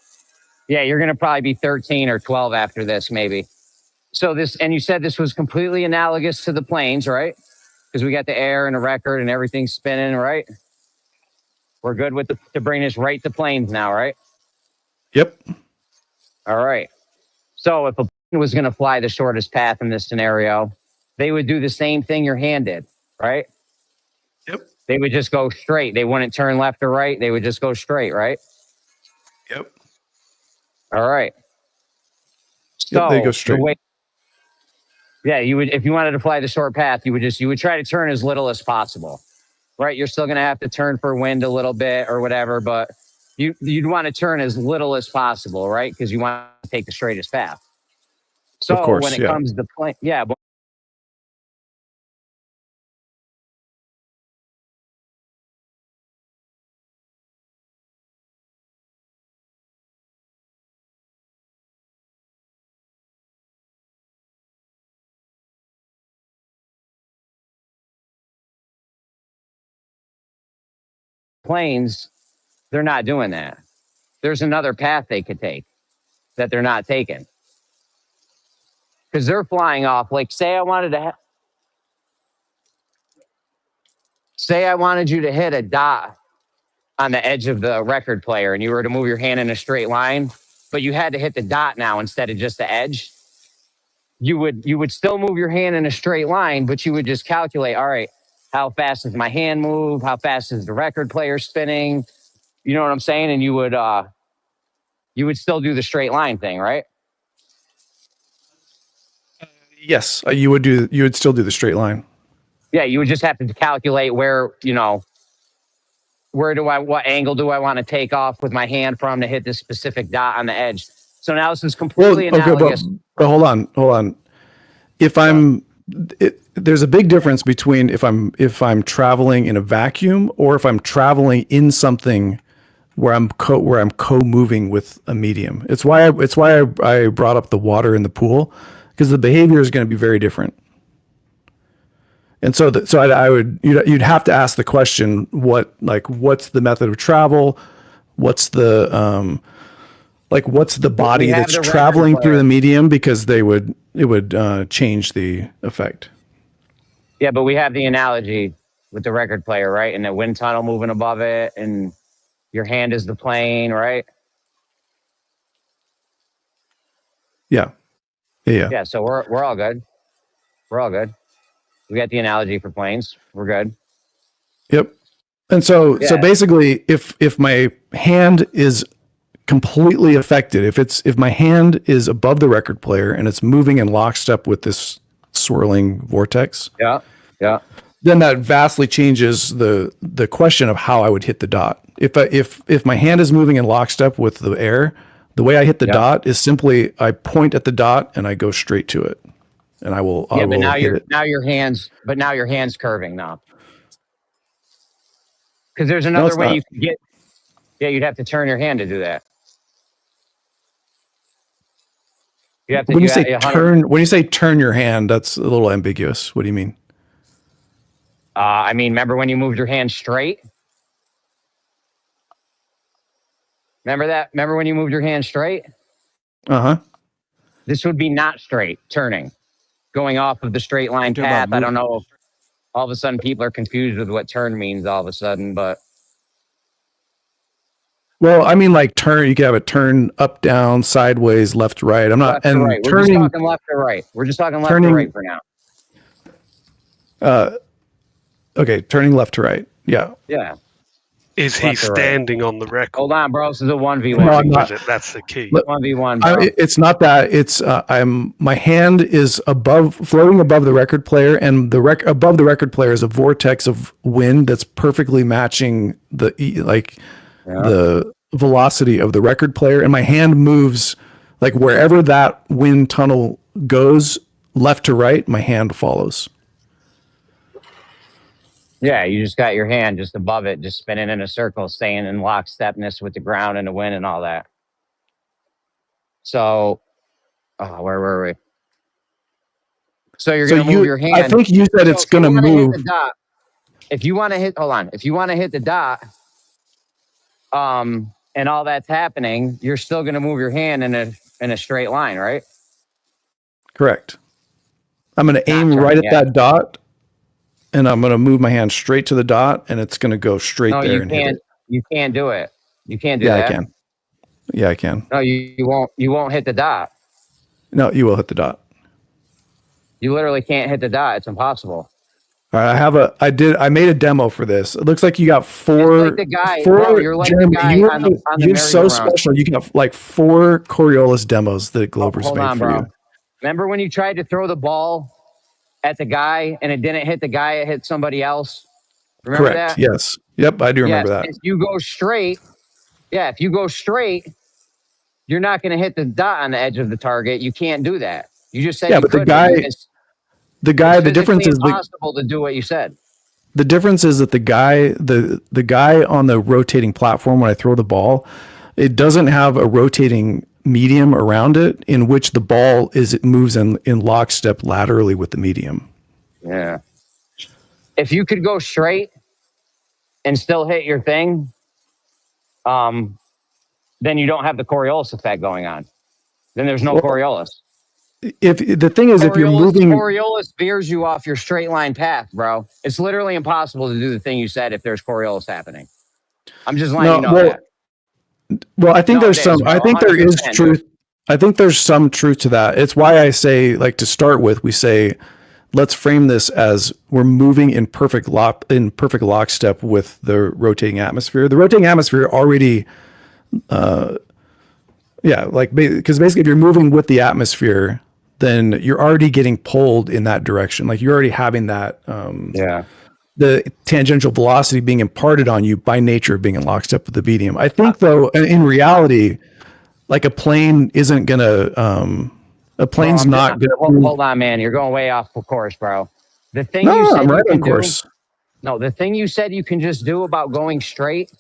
Yeah, you're going to probably be 13 or 12 after this, maybe. So and you said this was completely analogous to the planes, right? Because we got the air and the record and everything spinning, right? We're good with to bring this right to planes now, right? Yep. All right. So if a plane was going to fly the shortest path in this scenario, they would do the same thing your hand did, right? Yep. They would just go straight. They wouldn't turn left or right. They would just go straight, right? Yep. All right. Yep, they go straight. Yeah, you would, if you wanted to fly the short path, you would try to turn as little as possible, right? You're still going to have to turn for wind a little bit or whatever, but you'd want to turn as little as possible, right? Because you want to take the straightest path. So of course, when it comes to plane, yeah, but planes, they're not doing that. There's another path they could take that they're not taking. Because they're flying off. Like, say I wanted you to hit a dot on the edge of the record player and you were to move your hand in a straight line, but you had to hit the dot now instead of just the edge. You would still move your hand in a straight line, but you would just calculate, all right, how fast does my hand move? How fast is the record player spinning? You know what I'm saying? And you would still do the straight line thing, right? Yes, you would still do the straight line. Yeah, you would just have to calculate where, what angle do I want to take off with my hand from to hit this specific dot on the edge. So now this is completely analogous. But hold on. If there's a big difference between if I'm traveling in a vacuum or if I'm traveling in something where I'm co-moving with a medium. It's why I brought up the water in the pool, because the behavior is going to be very different. And so you'd have to ask the question, what's the method of travel? What's the body that's traveling through the medium, because it would change the effect. Yeah, but we have the analogy with the record player, right? And the wind tunnel moving above it, and your hand is the plane, right? Yeah. Yeah, so we're all good. We're all good. We got the analogy for planes. We're good. Yep. And so basically, if my hand is completely affected, if my hand is above the record player and it's moving in lockstep with this swirling vortex, then that vastly changes the question of how I would hit the dot. If my hand is moving in lockstep with the air, the way I hit the dot is simply I point at the dot and I go straight to it, and I will. Yeah, but now your hand's curving now. Because there's another way you could get. Yeah, you'd have to turn your hand to do that. You have to. When you You say got 100 turn, when you say turn your hand, that's a little ambiguous. What do you mean? I mean, remember when you moved your hand straight? Remember that? Remember when you moved your hand straight? Uh-huh. This would be not straight, turning, going off of the straight line You're talking about path. I don't know if all of a sudden people are confused with what turn means all of a sudden, but Well, I mean, like turn. You can have a turn up, down, sideways, left, right. I'm not left to and right. We're just turning. talking left to right. We're just talking left Turning- to right for now. Okay, turning left to right. Yeah. Yeah. Is he Left to right. standing on the record? Hold on, bro. This is a 1v1. No, I'm not. That's the key. 1v1, bro. It's not that. It's my hand is floating above the record player, and above the record player is a vortex of wind that's perfectly matching the velocity of the record player, and my hand moves like wherever that wind tunnel goes, left to right. My hand follows. Yeah, you just got your hand just above it, just spinning in a circle, staying in lockstepness with the ground and the wind and all that. So, where were we? So you're going to move your hand. I think you said it's going to move. If you want to hit, hold on. If you want to hit the dot, and all that's happening, you're still going to move your hand in a straight line, right? Correct. I'm going to aim right at that dot, and I'm going to move my hand straight to the dot, and it's going to go straight there and hit it. You can't do it. You can't do that. Yeah, I can. Yeah, I can. No, you won't. You won't hit the dot. No, you will hit the dot. You literally can't hit the dot. It's impossible. All right, I made a demo for this. It looks like you got four. Like the guy, Jeremy, the guy you're so special. You can have like 4 Coriolis demos that Glober's made for you. Remember when you tried to throw the ball at the guy and it didn't hit the guy, it hit somebody else? Remember Correct. that? Yes. Yep, I do remember that. If you go straight, you're not going to hit the dot on the edge of the target. You can't do that. You just said but the difference is impossible to do what you said. The difference is that the guy on the rotating platform, when I throw the ball, it doesn't have a rotating medium around it in which the ball moves in lockstep laterally with the medium. Yeah. If you could go straight and still hit your thing, then you don't have the Coriolis effect going on. Then there's no Coriolis. If the thing is, if you're moving, Coriolis veers you off your straight line path, bro. It's literally impossible to do the thing you said if there's Coriolis happening. I'm just letting you know that. Well, I think there is truth. I think there's some truth to that. It's why I say, like, to start with, we say, let's frame this as we're moving in perfect lockstep with the rotating atmosphere. The rotating atmosphere already, because basically if you're moving with the atmosphere, then you're already getting pulled in that direction. Like you're already having that, the tangential velocity being imparted on you by nature of being in lockstep with the medium. I think though, in reality, like a plane isn't gonna, a plane's not gonna. Hold on, man. You're going way off course, bro. The thing I'm right on course. The thing you said you can just do about going straight,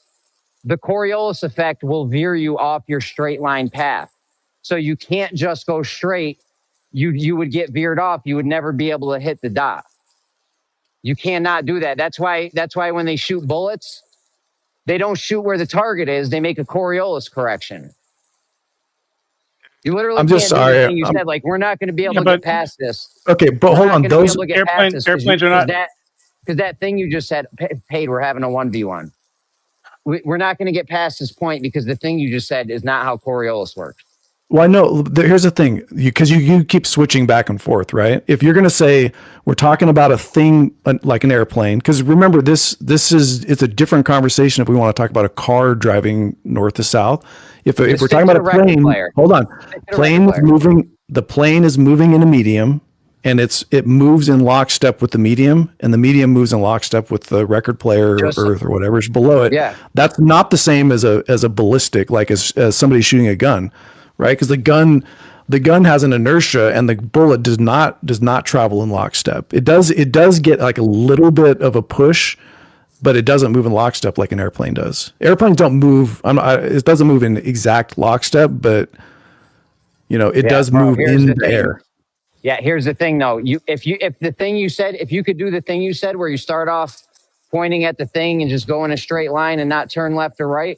the Coriolis effect will veer you off your straight line path. So you can't just go straight. You would get veered off. You would never be able to hit the dot. You cannot do that. That's why when they shoot bullets, they don't shoot where the target is. They make a Coriolis correction. You literally can't do the thing you said. Like, we're not going to be able to get past this. Okay, but hold on. Those airplanes are not. Because that thing you just said, paid, we're having a 1v1. We're not going to get past this point because the thing you just said is not how Coriolis works. Well, I know. Here's the thing, because you keep switching back and forth, right? If you're going to say we're talking about a thing like an airplane, because remember it's a different conversation if we want to talk about a car driving north to south. If we're talking about a plane, hold on, the plane is moving in a medium, and it moves in lockstep with the medium, and the medium moves in lockstep with the record player or Earth or whatever's below it. Yeah, that's not the same as a ballistic, like as somebody shooting a gun. Right, because the gun has an inertia, and the bullet does not travel in lockstep. It does get like a little bit of a push, but it doesn't move in lockstep like an airplane does. Airplanes don't move. It doesn't move in exact lockstep, but You know, it does move in the air. Yeah, here's the thing though. If you could do the thing you said where you start off pointing at the thing and just go in a straight line and not turn left or right,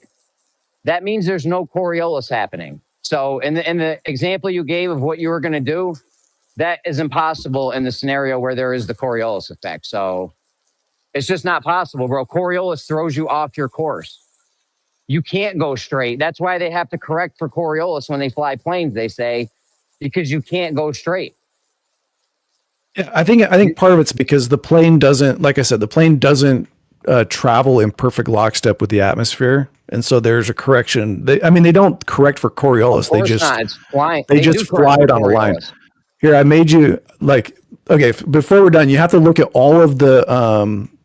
that means there's no Coriolis happening. So in the example you gave of what you were going to do, that is impossible in the scenario where there is the Coriolis effect. So it's just not possible, bro. Coriolis throws you off your course. You can't go straight. That's why they have to correct for Coriolis when they fly planes, they say, because you can't go straight. Yeah, I think part of it's because the plane doesn't, like I said, the plane doesn't travel in perfect lockstep with the atmosphere, and so there's a correction. They don't correct for Coriolis. They just They just fly it on a line. Here, I made you okay. Before we're done, you have to look at all of the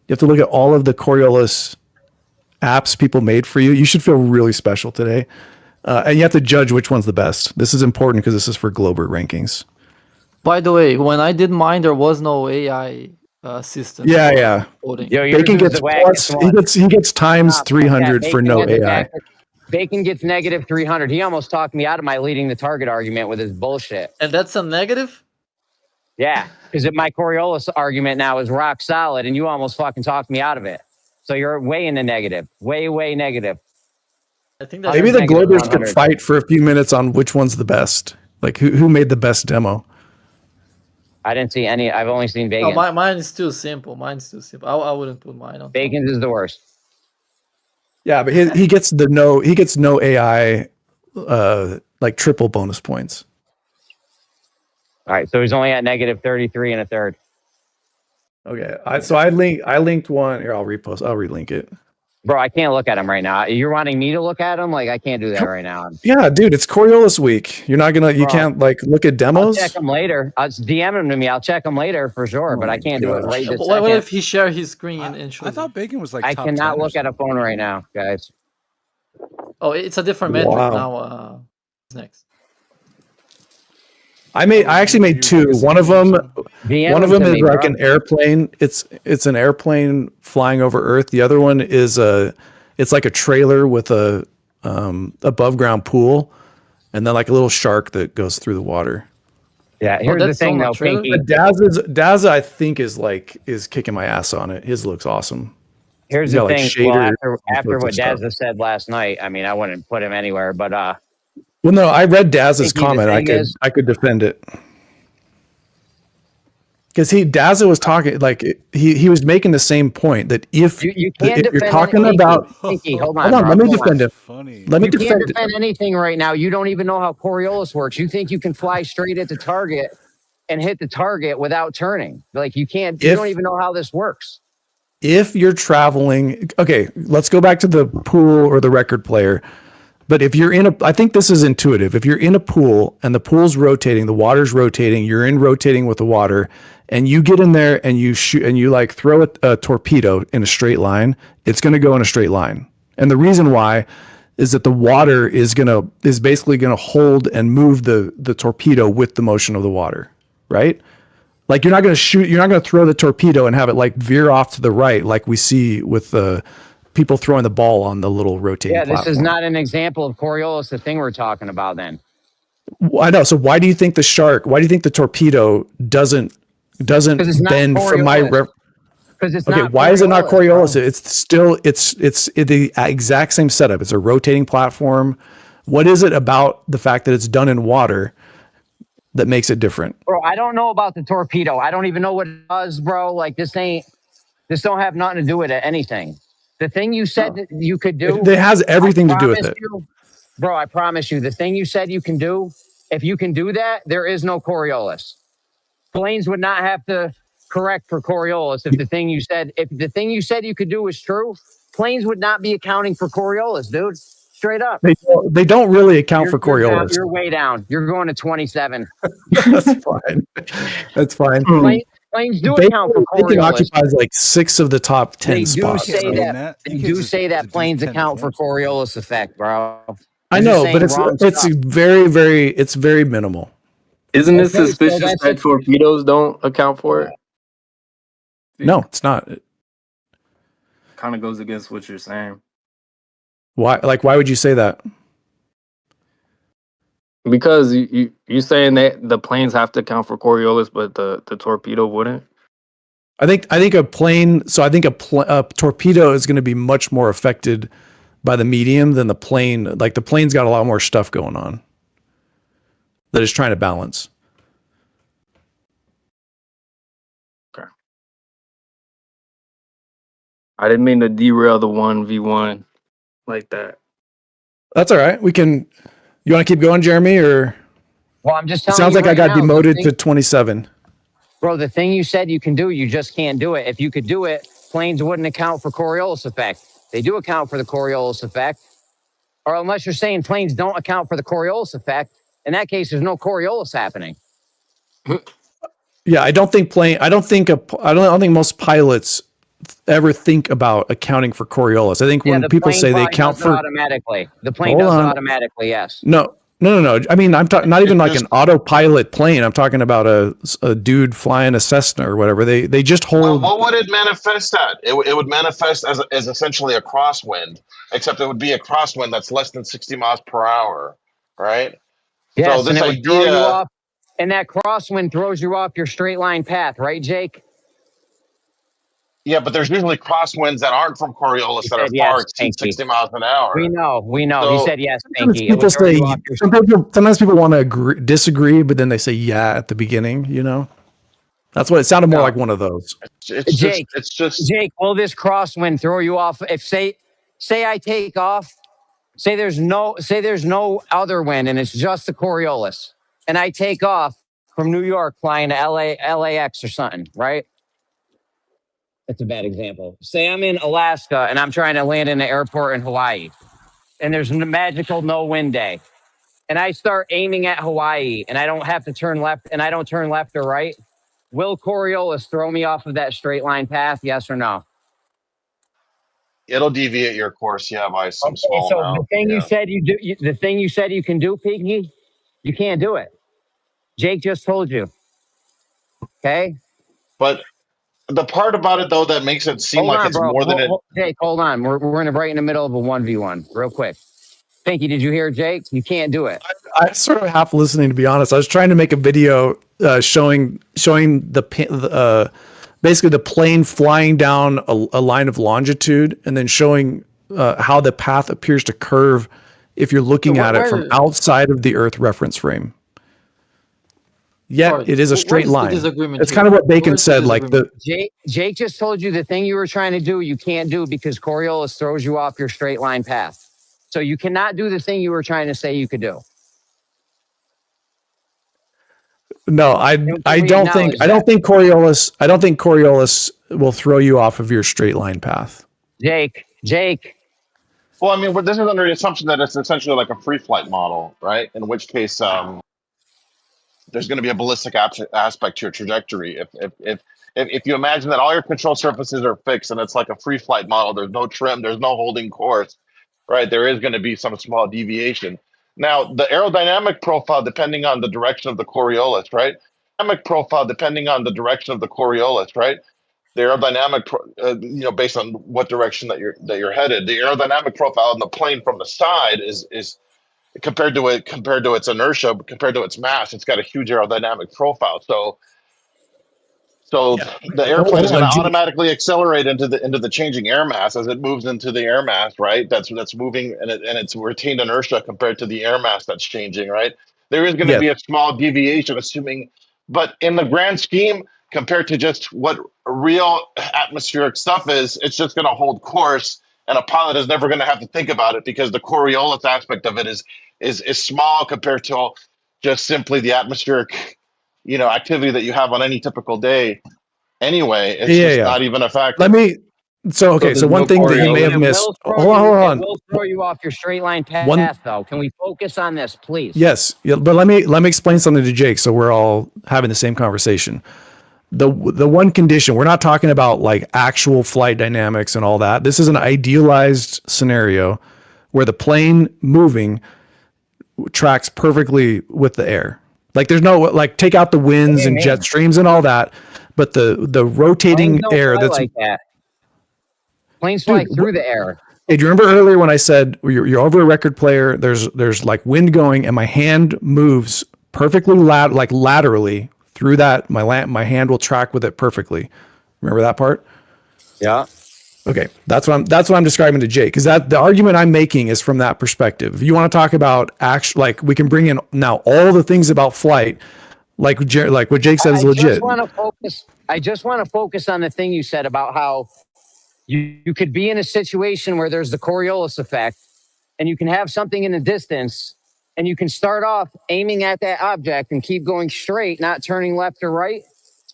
Coriolis apps people made for you. You should feel really special today, and you have to judge which one's the best. This is important because this is for Glober rankings. By the way, when I did mine, there was no AI system. Yeah. Bacon gets plus. He gets times 300 for no AI. Bacon gets negative 300. He almost talked me out of my leading the target argument with his bullshit. And that's a negative? Yeah, because my Coriolis argument now is rock solid, and you almost fucking talked me out of it. So you're way in the negative. Way negative. I think that's maybe the Globers could fight for a few minutes on which one's the best. Like who made the best demo? I didn't see any. I've only seen Bacon. Oh, mine is too simple. I wouldn't put mine on. Bacon's is the worst. Yeah, but he gets no AI like triple bonus points. All right, so he's only at negative 33 and a third. Okay, I linked one here. I'll relink it. Bro, I can't look at him right now. You're wanting me to look at him? Like I can't do that right now. Yeah, dude, it's Coriolis week. You can't like look at demos. I'll check him later. I'll DM him to me. I'll check him later for sure, but I can't do it right this second. What if he share his screen and show? I thought Bacon was like. I cannot look at a phone right now, guys. Oh, it's a different metric now. Next. I actually made two. One of them is like an airplane. It's an airplane flying over Earth. The other one is it's like a trailer with a above ground pool, and then like a little shark that goes through the water. Yeah, here's the thing though, Pfinky. Daz I think is kicking my ass on it. His looks awesome. Here's the thing. After what Daz said last night, I mean, I wouldn't put him anywhere, but well, no, I read Daz's comment. I could defend it because Daz was talking like he was making the same point that if you're talking about, Pfinky, hold on, let me defend it. Let me defend anything right now. You don't even know how Coriolis works. You think you can fly straight at the target and hit the target without turning? Like you can't. You don't even know how this works. If you're traveling, okay, let's go back to the pool or the record player. But if you're I think this is intuitive. If you're in a pool and the pool's rotating, the water's rotating, you're rotating with the water, and you get in there and you shoot and you like throw a torpedo in a straight line, it's going to go in a straight line. And the reason why is that the water is basically going to hold and move the torpedo with the motion of the water, right? Like you're not going to throw the torpedo and have it like veer off to the right like we see with the people throwing the ball on the little rotating platform. This is not an example of Coriolis, the thing we're talking about then. I know. So why do you think the torpedo doesn't bend from my because it's okay, why is it not Coriolis? It's the exact same setup. It's a rotating platform. What is it about the fact that it's done in water that makes it different? Bro, I don't know about the torpedo. I don't even know what it does, bro. Like this don't have nothing to do with anything. The thing you said that you could do... It has everything to do with it. Bro, I promise you, the thing you said you can do, if you can do that, there is no Coriolis. Planes would not have to correct for Coriolis if the thing you said you could do was true. Planes would not be accounting for Coriolis, dude. Straight up. They don't really account for Coriolis. You're way down. You're going to 27. That's fine. That's fine. Planes do account for Coriolis. It occupies like 6 of the top 10 spots. They do say that planes account for Coriolis effect, bro. I know, but it's very minimal. Isn't it suspicious that torpedoes don't account for it? No, it's not. It kind of goes against what you're saying. Why would you say that? Because you saying that the planes have to count for Coriolis, but the torpedo wouldn't. I think a plane. So I think a torpedo is going to be much more affected by the medium than the plane. Like the plane's got a lot more stuff going on that is trying to balance. Okay. I didn't mean to derail the 1v1 like that. That's all right. We can. You want to keep going, Jeremy, or? Well, I'm just It telling sounds you like right I got now, demoted to 27. Bro, the thing you said you can do, you just can't do it. If you could do it, planes wouldn't account for Coriolis effect. They do account for the Coriolis effect. Or unless you're saying planes don't account for the Coriolis effect, in that case, there's no Coriolis happening. Yeah, I don't think most pilots ever think about accounting for Coriolis. I think when people say they account for automatically, the plane does it automatically. Yes. No. I mean, I'm talking not even like an autopilot plane. I'm talking about a dude flying a Cessna or whatever. They just hold. What would it manifest at? It would manifest as essentially a crosswind, except it would be a crosswind that's less than 60 miles per hour, right? Yes, so this and it would throw you idea, off, and that crosswind throws you off your straight line path, right, Jake? yeah, but there's usually crosswinds that aren't from Coriolis that are far exceed 60 miles an hour. We know. So, He said yes, Sometimes Pfinky. people say sometimes people want to disagree, but then they say yeah at the beginning. You know, that's what it sounded more like. One of those. Jake, will this crosswind throw you off? If say I take off, say there's no other wind and it's just the Coriolis, and I take off from New York flying to LAX or something, right? That's a bad example. Say I'm in Alaska and I'm trying to land in the airport in Hawaii, and there's a magical no wind day, and I start aiming at Hawaii and I don't have to turn left, and I don't turn left or right. Will Coriolis throw me off of that straight line path? Yes or no? it'll deviate your course, by some small amount. The thing you said you do, the thing you said you can do, Pfinky, you can't do it. Jake just told you. Okay. But the part about it though that makes it seem like it's more than it. Jake, hold on. We're right in the middle of a 1v1, real quick. Pfinky, did you hear Jake? You can't do it. I sort of half listening, to be honest. I was trying to make a video showing the basically the plane flying down a line of longitude, and then showing how the path appears to curve if you're looking at it from outside of the Earth reference frame. Yet it is a straight line. It's kind of what Bacon said. Like Jake just told you the thing you were trying to do, you can't do because Coriolis throws you off your straight line path. So you cannot do the thing you were trying to say you could do. No, I don't think Coriolis will throw you off of your straight line path. Jake. Well, I mean, this is under the assumption that it's essentially like a free flight model, right? In which case, there's going to be a ballistic aspect to your trajectory. If you imagine that all your control surfaces are fixed and it's like a free flight model, there's no trim, there's no holding course, right? There is going to be some small deviation. Now, the aerodynamic profile, depending on the direction of the Coriolis, right? The aerodynamic, based on what direction that you're headed, the aerodynamic profile in the plane from the side is compared to its inertia, compared to its mass, it's got a huge aerodynamic profile. So the airplane is going to automatically accelerate into the changing air mass as it moves into the air mass, right? That's moving, and it's retained inertia compared to the air mass that's changing, right? There is going to be a small deviation, but in the grand scheme, compared to just what real atmospheric stuff is, it's just going to hold course, and a pilot is never going to have to think about it because the Coriolis aspect of it is small compared to just simply the atmospheric activity that you have on any typical day. Anyway, it's not even a factor. So one thing that you may have missed. Hold on. It will throw you off your straight line path, though. Can we focus on this, please? Yes, but let me explain something to Jake, so we're all having the same conversation. The one condition, we're not talking about like actual flight dynamics and all that. This is an idealized scenario where the plane moving tracks perfectly with the air. Like there's no take out the winds and jet streams and all that, but the rotating air that's like that. Planes fly through the air. Hey, do you remember earlier when I said you're over a record player? There's like wind going, and my hand moves perfectly laterally through that. My hand will track with it perfectly. Remember that part? Yeah. Okay, that's what I'm describing to Jake, because the argument I'm making is from that perspective. If you want to talk about like we can bring in now all the things about flight, like what Jake said is legit. I just want to focus on the thing you said about how you could be in a situation where there's the Coriolis effect, and you can have something in the distance, and you can start off aiming at that object and keep going straight, not turning left or right,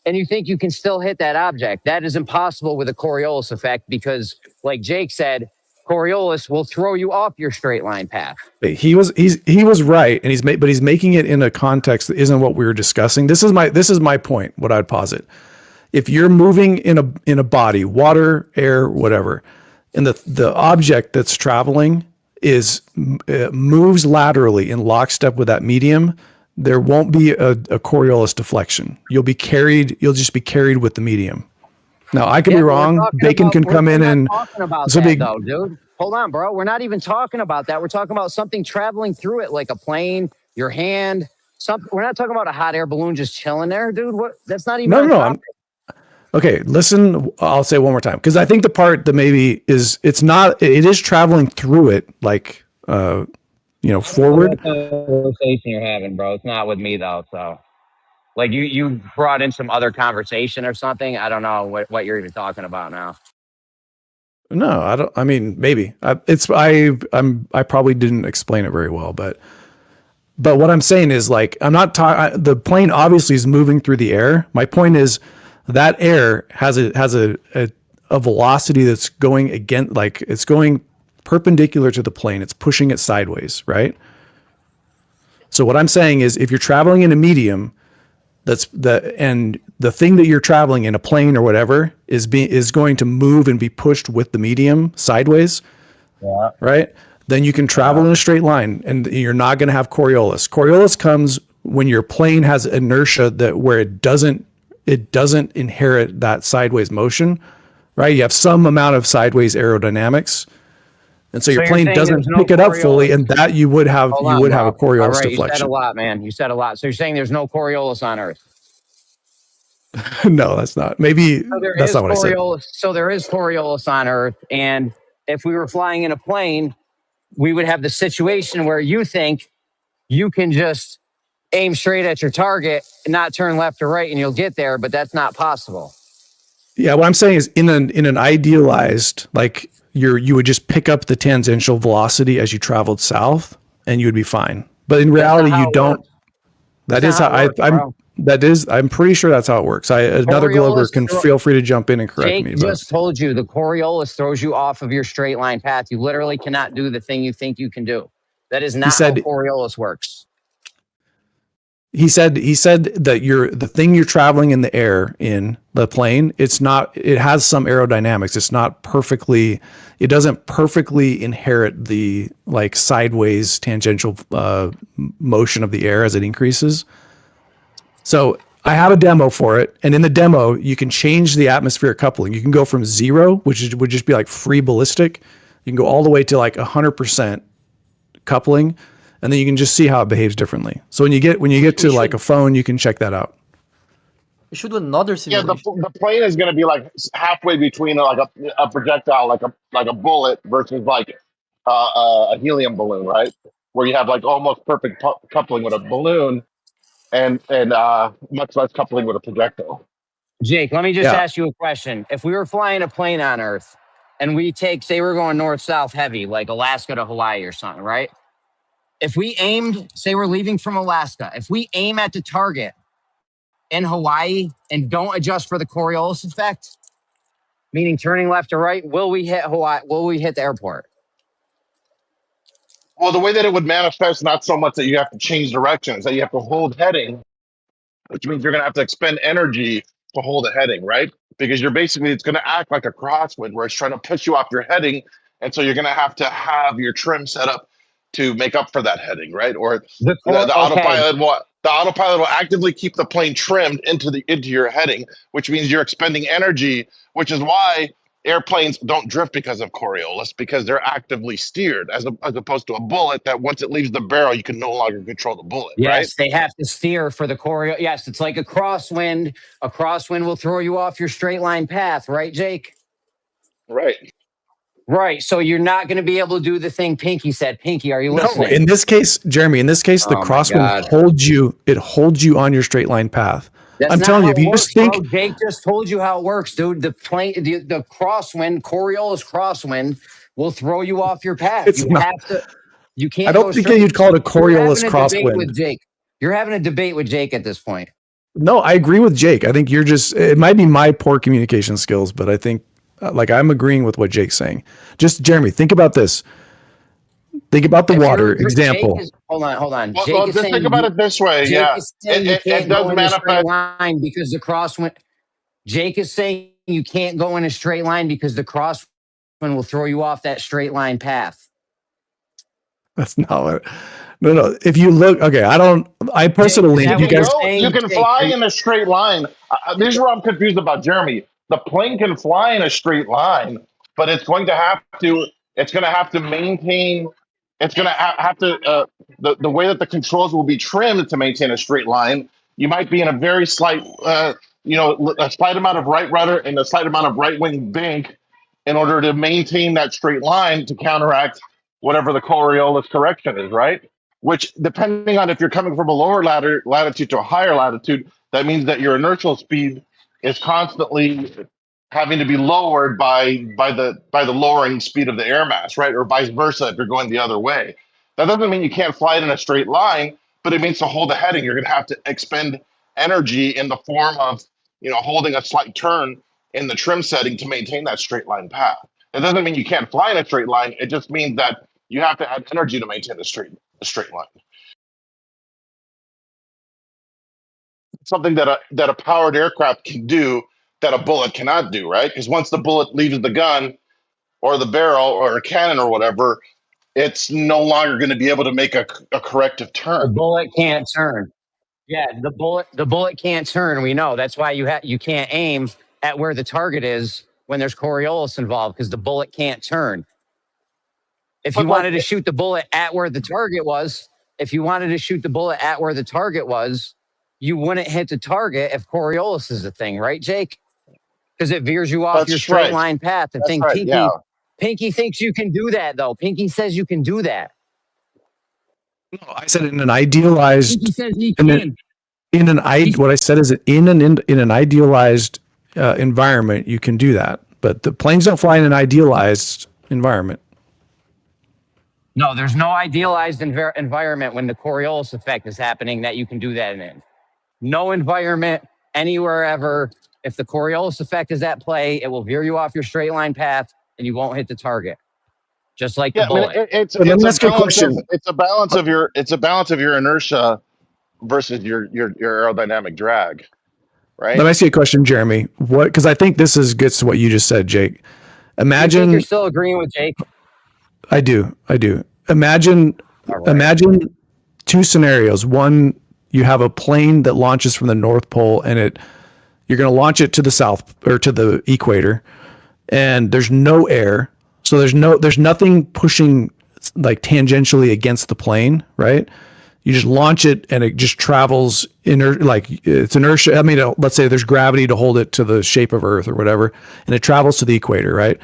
and you think you can still hit that object. That is impossible with a Coriolis effect because, like Jake said, Coriolis will throw you off your straight line path. He was right, and he's making it in a context that isn't what we were discussing. This is my point. What I'd posit: if you're moving in a body, water, air, whatever, and the object that's traveling moves laterally in lockstep with that medium, there won't be a Coriolis deflection. You'll just be carried with the medium. Now I could be wrong. Bacon can come in and talking about that, though, dude. Hold on, bro. We're not even talking about that. We're talking about something traveling through it, like a plane, your hand. We're not talking about a hot air balloon just chilling there, dude. That's not even. No. Okay, listen. I'll say it one more time, because I think the part that maybe it is traveling through it, like forward. Conversation you're having, bro. It's not with me though. So, like you brought in some other conversation or something. I don't know what you're even talking about now. No, I don't. I mean, maybe I probably didn't explain it very well, but what I'm saying is, like, I'm not talking. The plane obviously is moving through the air. My point is that air has a velocity that's going it's going perpendicular to the plane. It's pushing it sideways, right? So what I'm saying is, if you're traveling in a medium, and the thing that you're traveling in, a plane or whatever, is going to move and be pushed with the medium sideways, right? Then you can travel in a straight line, and you're not going to have Coriolis. Coriolis comes when your plane has inertia where it doesn't inherit that sideways motion, right? You have some amount of sideways aerodynamics, and so your plane doesn't pick it up fully, and that you would have a Coriolis deflection. You said a lot, man. You said a lot. So you're saying there's no Coriolis on Earth? No, that's not. Maybe that's not what I said. So there is Coriolis on Earth, and if we were flying in a plane, we would have the situation where you think you can just aim straight at your target and not turn left or right, and you'll get there, but that's not possible. Yeah, what I'm saying is, in an idealized, like, you would just pick up the tangential velocity as you traveled south, and you would be fine. But in reality, you don't. That is how I'm pretty sure that's how it works. Another Glober can feel free to jump in and correct me. Jake just told you the Coriolis throws you off of your straight line path. You literally cannot do the thing you think you can do. That is not how Coriolis works. He said that the thing you're traveling in the air in the plane, it has some aerodynamics. It's not perfectly, it doesn't perfectly inherit the, like, sideways tangential motion of the air as it increases. So I have a demo for it, and in the demo you can change the atmospheric coupling. You can go from 0, which would just be like free ballistic. You can go all the way to like 100% coupling. And then you can just see how it behaves differently. So when you get to like a phone, you can check that out. We should do another simulation. Yeah, the plane is going to be like halfway between like a projectile, like a bullet, versus like a helium balloon, right? Where you have like almost perfect coupling with a balloon, and much less coupling with a projectile. Jake, let me just ask you a question. If we were flying a plane on Earth, and say we're going north-south heavy, like Alaska to Hawaii or something, right? If we aimed, say we're leaving from Alaska, if we aim at the target in Hawaii and don't adjust for the Coriolis effect, meaning turning left or right, will we hit Hawaii? Will we hit the airport? Well, the way that it would manifest, not so much that you have to change directions, that you have to hold heading, which means you're going to have to expend energy to hold a heading, right? Because it's going to act like a crosswind where it's trying to push you off your heading. And so you're going to have your trim set up to make up for that heading, right? Or the autopilot will actively keep the plane trimmed into your heading, which means you're expending energy, which is why airplanes don't drift because of Coriolis, because they're actively steered, as opposed to a bullet that once it leaves the barrel, you can no longer control the bullet, right? Yes, they have to steer for the Coriolis. Yes, it's like a crosswind. A crosswind will throw you off your straight line path, right, Jake? Right. Right. So you're not going to be able to do the thing Pfinky said. Pfinky, are you No, listening? in this case, Jeremy, the Oh my crosswind God. holds you on your straight line path. That's I'm not telling how you, if it you works, just think bro. Jake just told you how it works, dude. The crosswind, Coriolis crosswind will throw you off your path. It's not. You can't I go don't think straight. you'd call it a You're having Coriolis a debate with crosswind. Jake. You're having a debate with Jake at this point. No, I agree with Jake. I think it might be my poor communication skills, but I think I'm agreeing with what Jake's saying. Just Jeremy, think about this. Think about the water example. Hold on. Well, Jake is just saying think about it this way. Jake Yeah, is saying you it can't does go in a straight manifest. line because the crosswind. Jake is saying you can't go in a straight line because the crosswind will throw you off that straight line path. That's not what. No. If you look, okay, I personally, You can fly in a straight line. This is where I'm confused about Jeremy. The plane can fly in a straight line, but it's going to have to maintain. It's going to have to the way that the controls will be trimmed to maintain a straight line. You might be in a very slight, a slight amount of right rudder and a slight amount of right wing bank in order to maintain that straight line to counteract whatever the Coriolis correction is, right? Which, depending on if you're coming from a lower latitude to a higher latitude, that means that your inertial speed is constantly having to be lowered by the lowering speed of the air mass, right? Or vice versa if you're going the other way. That doesn't mean you can't fly it in a straight line, but it means to hold the heading, you're going to have to expend energy in the form of holding a slight turn in the trim setting to maintain that straight line path. It doesn't mean you can't fly in a straight line. It just means that you have to add energy to maintain a straight line. Something that a powered aircraft can do that a bullet cannot do, right? Because once the bullet leaves the gun or the barrel or a cannon or whatever, it's no longer going to be able to make a corrective turn. The bullet can't turn. Yeah, the bullet can't turn. We know that's why you can't aim at where the target is when there's Coriolis involved because the bullet can't turn. If you wanted to shoot the bullet at where the target was, you wouldn't hit the target if Coriolis is a thing, right, Jake? Because it veers you off your straight line path. And Pfinky thinks you can do that, though. Pfinky says you can do that. No, I said in an idealized. Pfinky says he can. What I said is that in an idealized environment, you can do that, but the planes don't fly in an idealized environment. No, there's no idealized environment when the Coriolis effect is happening that you can do that in. No environment anywhere ever. If the Coriolis effect is at play, it will veer you off your straight line path and you won't hit the target. Just like the bullet. It's a balance of your inertia versus your aerodynamic drag, right? Let me ask you a question, Jeremy. Because I think this gets to what you just said, Jake. Imagine you think you're still agreeing with Jake. I do. Imagine two scenarios. One, you have a plane that launches from the North Pole and you're going to launch it to the south or to the equator, and there's no air. So there's nothing pushing like tangentially against the plane, right? You just launch it and it just travels it's inertia. I mean, let's say there's gravity to hold it to the shape of Earth or whatever, and it travels to the equator, right?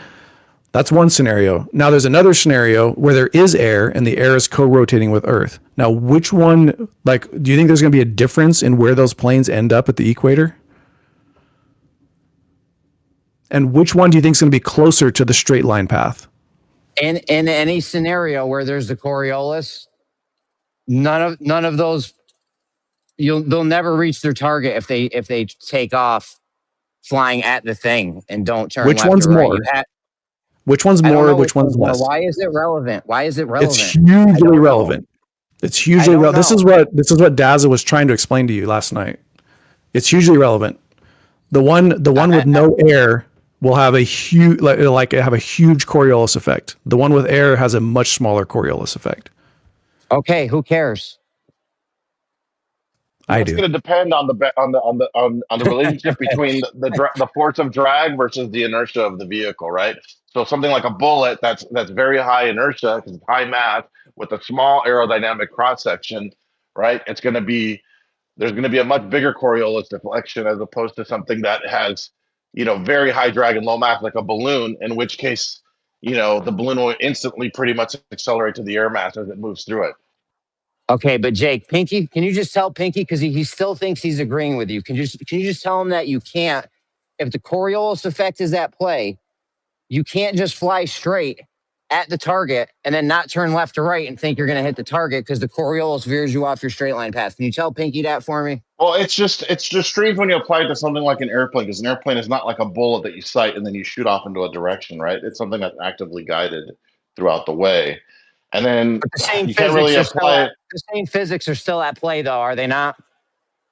That's one scenario. Now there's another scenario where there is air and the air is co-rotating with Earth. Now, which one, do you think there's going to be a difference in where those planes end up at the equator? And which one do you think is going to be closer to the straight line path? In any scenario where there's the Coriolis, none of those, they'll never reach their target if they take off flying at the thing and don't turn. Which one's more? Which one's more? Which one's less? Why is it relevant? It's hugely relevant. It's hugely relevant. This is what Daza was trying to explain to you last night. It's hugely relevant. The one with no air will have a huge Coriolis effect. The one with air has a much smaller Coriolis effect. Okay, who cares? I It's do. going to depend on the relationship between the force of drag versus the inertia of the vehicle, right? So something like a bullet that's very high inertia because it's high mass with a small aerodynamic cross section, right? There's going to be a much bigger Coriolis deflection as opposed to something that has, very high drag and low mass like a balloon, in which case, the balloon will instantly pretty much accelerate to the air mass as it moves through it. Okay, but Jake, Pfinky, can you just tell Pfinky, because he still thinks he's agreeing with you. Can you just tell him that you can't, if the Coriolis effect is at play, you can't just fly straight at the target and then not turn left or right and think you're going to hit the target because the Coriolis veers you off your straight line path. Can you tell Pfinky that for me? Well, it's just strange when you apply it to something like an airplane, because an airplane is not like a bullet that you sight and then you shoot off into a direction, right? It's something that's actively guided throughout the way. And then But the same you can't really apply it. The same physics are still at play, though, are they not?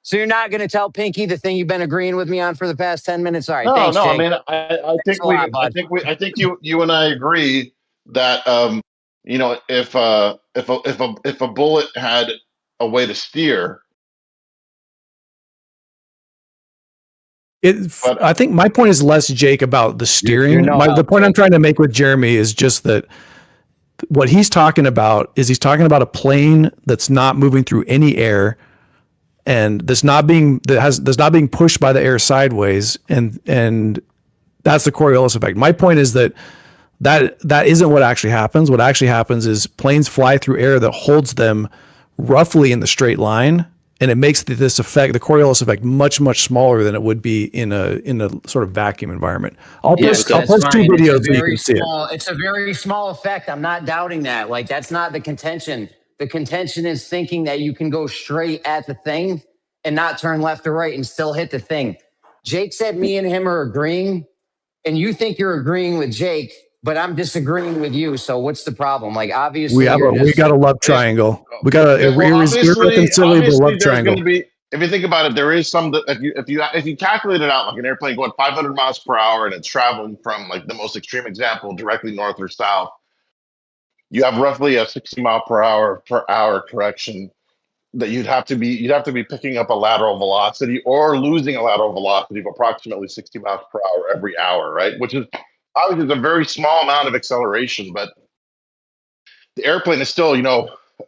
So you're not going to tell Pfinky the thing you've been agreeing with me on for the past 10 minutes? All right, No, thanks, no. I Jake. mean, I think you and I agree that if a bullet had a way to steer. I think my point is less, Jake, about the steering. The point I'm trying to make with Jeremy is just that what he's talking about is a plane that's not moving through any air, and that's not being pushed by the air sideways, and that's the Coriolis effect. My point is that isn't what actually happens. What actually happens is planes fly through air that holds them roughly in the straight line, and it makes this effect, the Coriolis effect, much, much smaller than it would be in a sort of vacuum environment. I'll post 2 videos so you can see it. It's a very small effect. I'm not doubting that. Like, that's not the contention. The contention is thinking that you can go straight at the thing and not turn left or right and still hit the thing. Jake said me and him are agreeing, and you think you're agreeing with Jake, but I'm disagreeing with you. So what's the problem? Like, obviously, we got a love triangle. We got a irreconcilable love triangle. If you think about it, there is some that if you calculate it out, like an airplane going 500 miles per hour and it's traveling from, like, the most extreme example, directly north or south, you have roughly a 60 mile per hour correction that you'd have to be picking up a lateral velocity or losing a lateral velocity of approximately 60 miles per hour every hour, right? Which is obviously a very small amount of acceleration, but the airplane is still,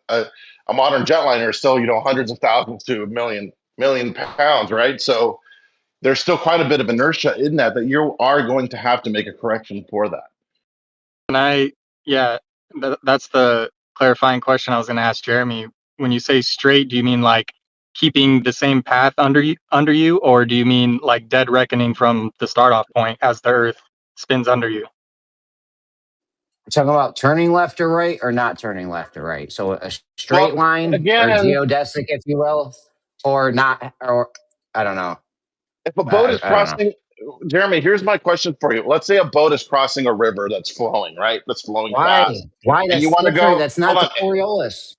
a modern jetliner is still, hundreds of thousands to a million pounds, right? So there's still quite a bit of inertia in that you are going to have to make a correction for that. That's the clarifying question I was going to ask Jeremy. When you say straight, do you mean like keeping the same path under you, or do you mean like dead reckoning from the start off point as the Earth spins under you? We're talking about turning left or right, or not turning left or right. So a straight line, or geodesic, if you will, or not, or I don't know. If a boat is crossing, Jeremy, here's my question for you. Let's say a boat is crossing a river that's flowing, right? That's flowing fast. Why? And you want to go? That's not the Coriolis.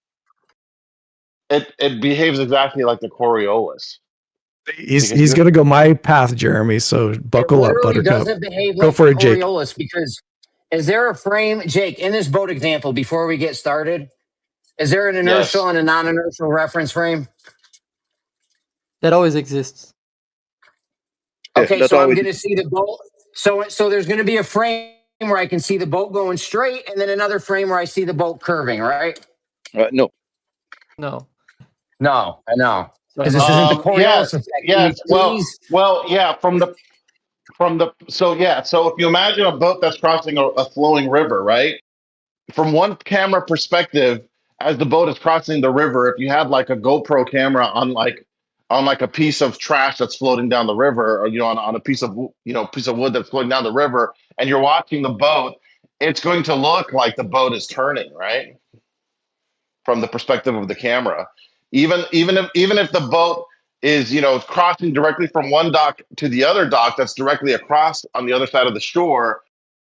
It behaves exactly like the Coriolis. He's going to go my path, Jeremy. So buckle up, Buttercup. It doesn't behave go like for the it, Jake. Coriolis, because is there a frame, Jake, in this boat example, before we get started, is there an inertial and a non-inertial reference frame? That always exists. Okay, so I'm going to see the boat. So there's going to be a frame where I can see the boat going straight, and then another frame where I see the boat curving, right? No. No, I know. Because this isn't the Coriolis effect. Yes. Well, yeah. So if you imagine a boat that's crossing a flowing river, right? From one camera perspective, as the boat is crossing the river, if you have like a GoPro camera on a piece of trash that's floating down the river, or on a piece of wood that's floating down the river, and you're watching the boat, it's going to look like the boat is turning, right? From the perspective of the camera, even if the boat is crossing directly from one dock to the other dock that's directly across on the other side of the shore,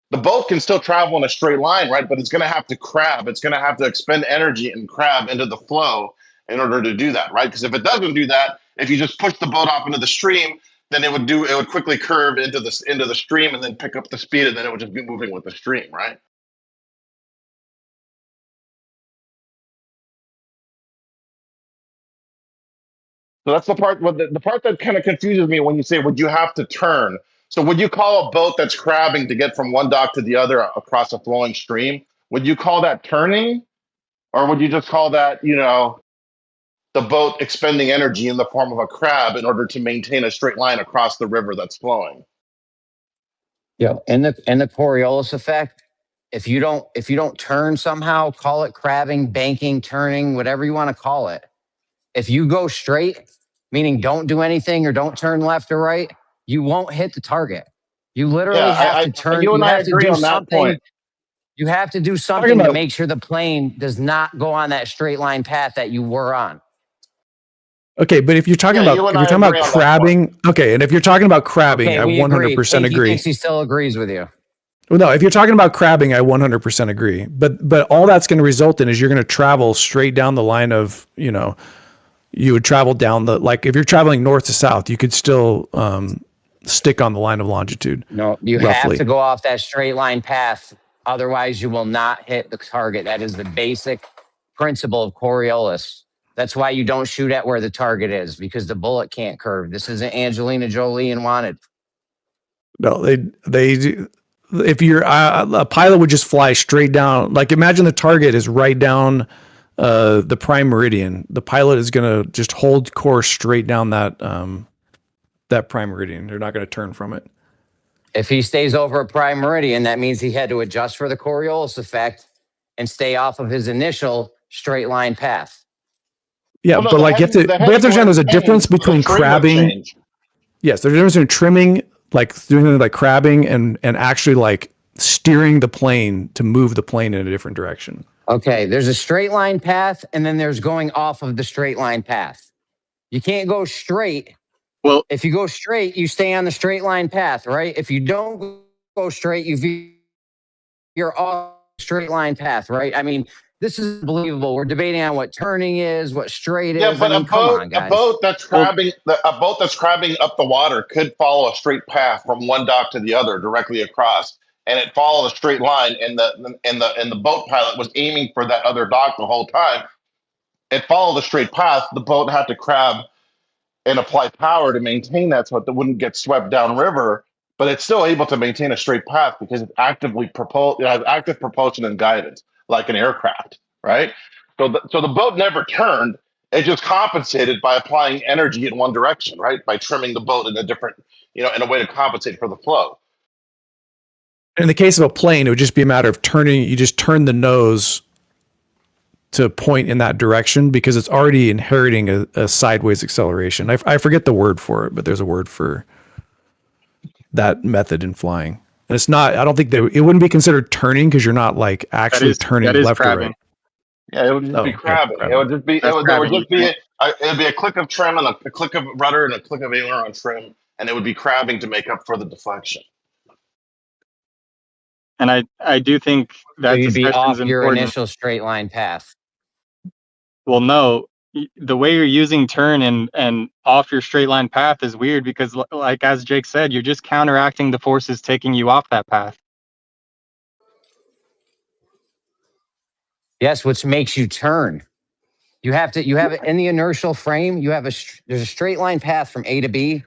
the boat can still travel in a straight line, right? But it's going to have to crab. It's going to have to expend energy and crab into the flow in order to do that, right? Because if it doesn't do that, if you just push the boat off into the stream, then it would quickly curve into the stream and then pick up the speed, and then it would just be moving with the stream, right? So that's the part. The part that kind of confuses me when you say, "Would you have to turn?" So would you call a boat that's crabbing to get from one dock to the other across a flowing stream? Would you call that turning, or would you just call that, the boat expending energy in the form of a crab in order to maintain a straight line across the river that's flowing? Yeah, and the Coriolis effect. If you don't turn somehow, call it crabbing, banking, turning, whatever you want to call it. If you go straight, meaning don't do anything or don't turn left or right, you won't hit the target. You literally have to turn. You and You I have to agree do on that something. point. You have to do something to make sure the plane does not go on that straight line path that you were on. Okay, but if you're talking about crabbing, okay, and if you're talking about crabbing, okay, I 100% agree. Thinks he still agrees with you. Well, no, if you're talking about crabbing, I 100% agree. But all that's going to result in is you're going to travel straight down the line of, you would travel down like if you're traveling north to south, you could still stick on the line of longitude. No, you have to go off that straight line path. Otherwise, you will not hit the target. That is the basic principle of Coriolis. That's why you don't shoot at where the target is, because the bullet can't curve. This isn't Angelina Jolie and Wanted. No, if you're a pilot would just fly straight down. Like imagine the target is right down the prime meridian. The pilot is going to just hold course straight down that prime meridian. They're not going to turn from it. If he stays over a prime meridian, that means he had to adjust for the Coriolis effect and stay off of his initial straight line path. Yeah, but like you have to understand there's a difference between crabbing. Yes, there's a difference between trimming, like doing like crabbing, and actually like steering the plane to move the plane in a different direction. Okay, there's a straight line path, and then there's going off of the straight line path. You can't go straight. Well, if you go straight, you stay on the straight line path, right? If you don't go straight, you're off the straight line path, right? I mean, this is unbelievable. We're debating on what turning is, what straight is. Yeah, but a boat that's crabbing up the water could follow a straight path from one dock to the other directly across, and it followed a straight line. And the boat pilot was aiming for that other dock the whole time. It followed a straight path. The boat had to crab and apply power to maintain that, so it wouldn't get swept downriver. But it's still able to maintain a straight path because it's it has active propulsion and guidance, like an aircraft, right? So the boat never turned. It just compensated by applying energy in one direction, right? By trimming the boat in a different, in a way to compensate for the flow. In the case of a plane, it would just be a matter of turning. You just turn the nose to point in that direction because it's already inheriting a sideways acceleration. I forget the word for it, but there's a word for that method in flying. And it's not, I don't think it wouldn't be considered turning because you're not like actually turning left or right. Yeah, it would just be crabbing. It would just be it'd be a click of trim and a click of rudder and a click of aileron trim, and it would be crabbing to make up for the deflection. And I do think that you'd be off your important. Initial straight line path. Well, no, the way you're using turn and off your straight line path is weird because, like as Jake said, you're just counteracting the forces taking you off that path. Yes, which makes you turn. You have it in the inertial frame. There's a straight line path from A to B,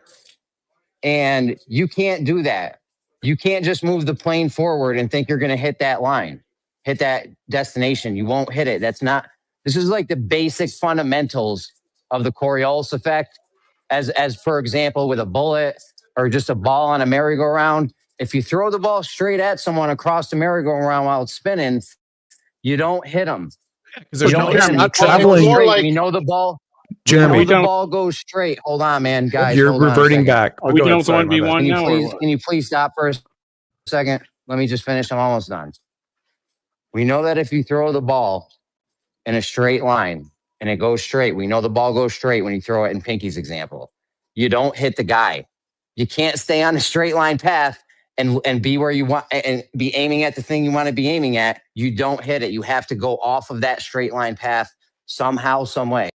and you can't do that. You can't just move the plane forward and think you're going to hit that line, hit that destination. You won't hit it. This is like the basic fundamentals of the Coriolis effect. As for example, with a bullet or just a ball on a merry-go-round, if you throw the ball straight at someone across the merry-go-round while it's spinning, you don't hit them. Because there's not traveling. We know the ball. Jeremy, the ball goes straight. Hold on, man, guys. You're reverting back. Are we doing 1v1 now? Can you please stop for a second? Let me just finish. I'm almost done. We know that if you throw the ball in a straight line and it goes straight, we know the ball goes straight when you throw it in Pfinky's example. You don't hit the guy. You can't stay on a straight line path and be where you want and be aiming at the thing you want to be aiming at. You don't hit it. You have to go off of that straight line path somehow, some way.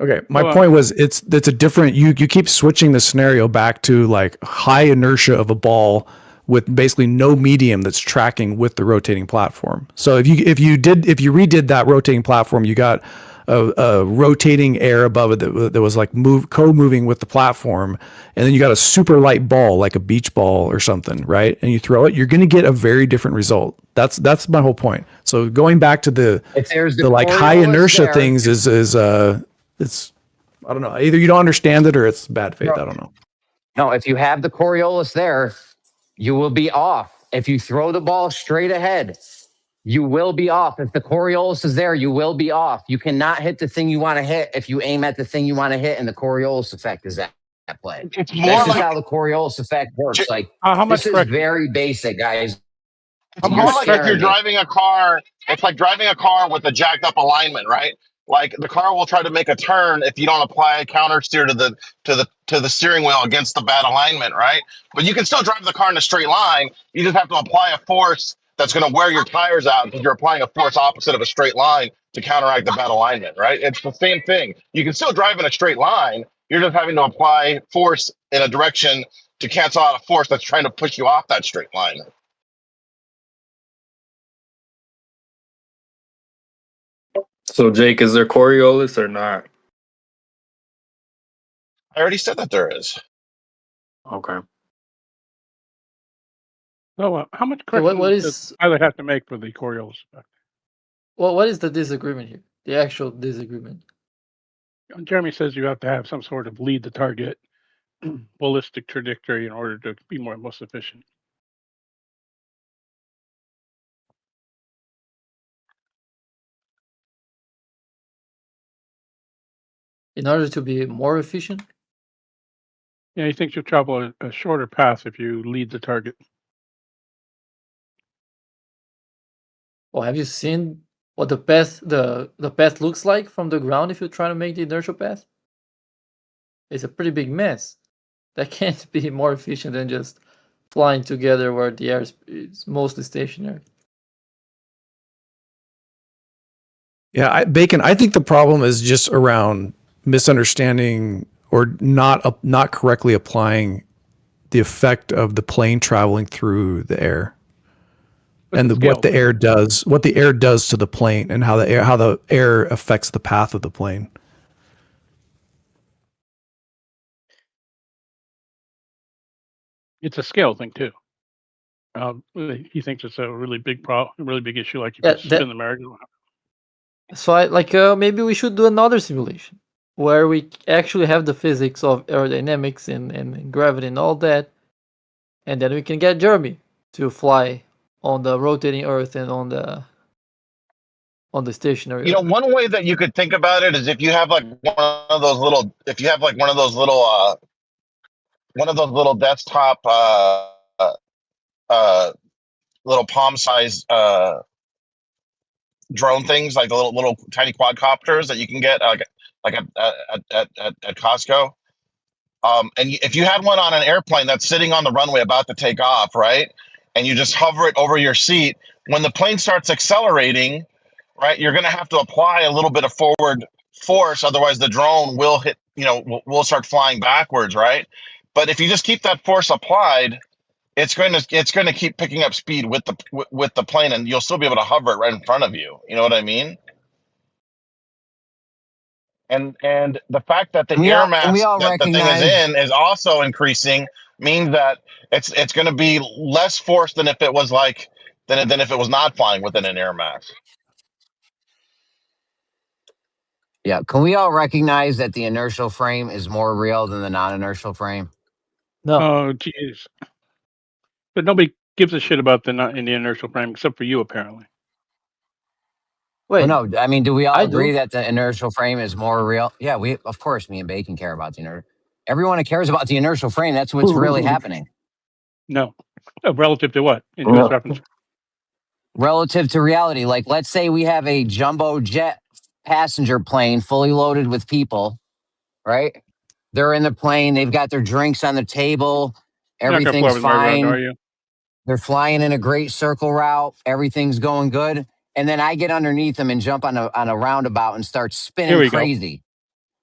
Okay, my point was it's a different. You keep switching the scenario back to like high inertia of a ball with basically no medium that's tracking with the rotating platform. So if you redid that rotating platform, you got rotating air above it that was like co-moving with the platform, and then you got a super light ball like a beach ball or something, right? And you throw it, you're going to get a very different result. That's my whole point. So going back to the like high inertia things is it's I don't know, either you don't understand it or it's bad faith. I don't know. No, if you have the Coriolis there, you will be off. If you throw the ball straight ahead, you will be off. If the Coriolis is there, you will be off. You cannot hit the thing you want to hit if you aim at the thing you want to hit, and the Coriolis effect is at play. It's more That's just like how the Coriolis effect works. Like, how much this is very basic, guys. It's more like if you're driving a car. It's like driving a car with a jacked up alignment, right? Like the car will try to make a turn if you don't apply a counter steer to the steering wheel against the bad alignment, right? But you can still drive the car in a straight line. You just have to apply a force that's going to wear your tires out because you're applying a force opposite of a straight line to counteract the bad alignment, right? It's the same thing. You can still drive in a straight line. You're just having to apply force in a direction to cancel out a force that's trying to push you off that straight line. So, Jake, is there Coriolis or not? I already said that there is. Okay. So, how much Okay, correction what does is pilot have to make for the Coriolis effect? well, what is the disagreement here? The actual disagreement. Jeremy says you have to have some sort of lead the target ballistic trajectory in order to be most efficient. In order to be more efficient? Yeah, he thinks you'll travel a shorter path if you lead the target. Well, have you seen what the path looks like from the ground if you try to make the inertial path? It's a pretty big mess. That can't be more efficient than just flying together where the air is mostly stationary. Yeah, Bacon, I think the problem is just around misunderstanding or not correctly applying the effect of the plane traveling through the air. And what the air does to the plane, and how the air affects the path of the plane. It's a scale thing too. He thinks it's a really big problem, a really big issue. Like if Yeah, you spin the merry-go-round. So maybe we should do another simulation where we actually have the physics of aerodynamics and gravity and all that, and then we can get Jeremy to fly on the rotating Earth and on the stationary. You know, one way that you could think about it is if you have like one of those little desktop little palm size drone things, like the little tiny quadcopters that you can get like at Costco. And if you had one on an airplane that's sitting on the runway about to take off, right, and you just hover it over your seat, when the plane starts accelerating, right, you're going to have to apply a little bit of forward force, otherwise the drone will hit, will start flying backwards, right? But if you just keep that force applied, it's going to keep picking up speed with the plane, and you'll still be able to hover it right in front of you. You know what I mean? And the fact that the air mass that the thing is in is also increasing means that it's going to be less force than if it was than if it was not flying within an air mass. Yeah, can we all recognize that the inertial frame is more real than the non-inertial frame? No. Oh, jeez. But nobody gives a shit about the inertial frame except for you, apparently. Wait, well, no, I mean, do we all I agree do. that the inertial frame is more real? Yeah, of course, me and Bacon care about the inertial. Everyone that cares about the inertial frame, that's what's really happening. No. Relative to what? In whose reference? Relative to reality. Like, let's say we have a jumbo jet passenger plane fully loaded with people, right? They're in the plane. They've got their drinks on the table. Everything's fine. Are you? They're flying in a great circle route. Everything's going good. And then I get underneath them and jump on a roundabout and start spinning crazy.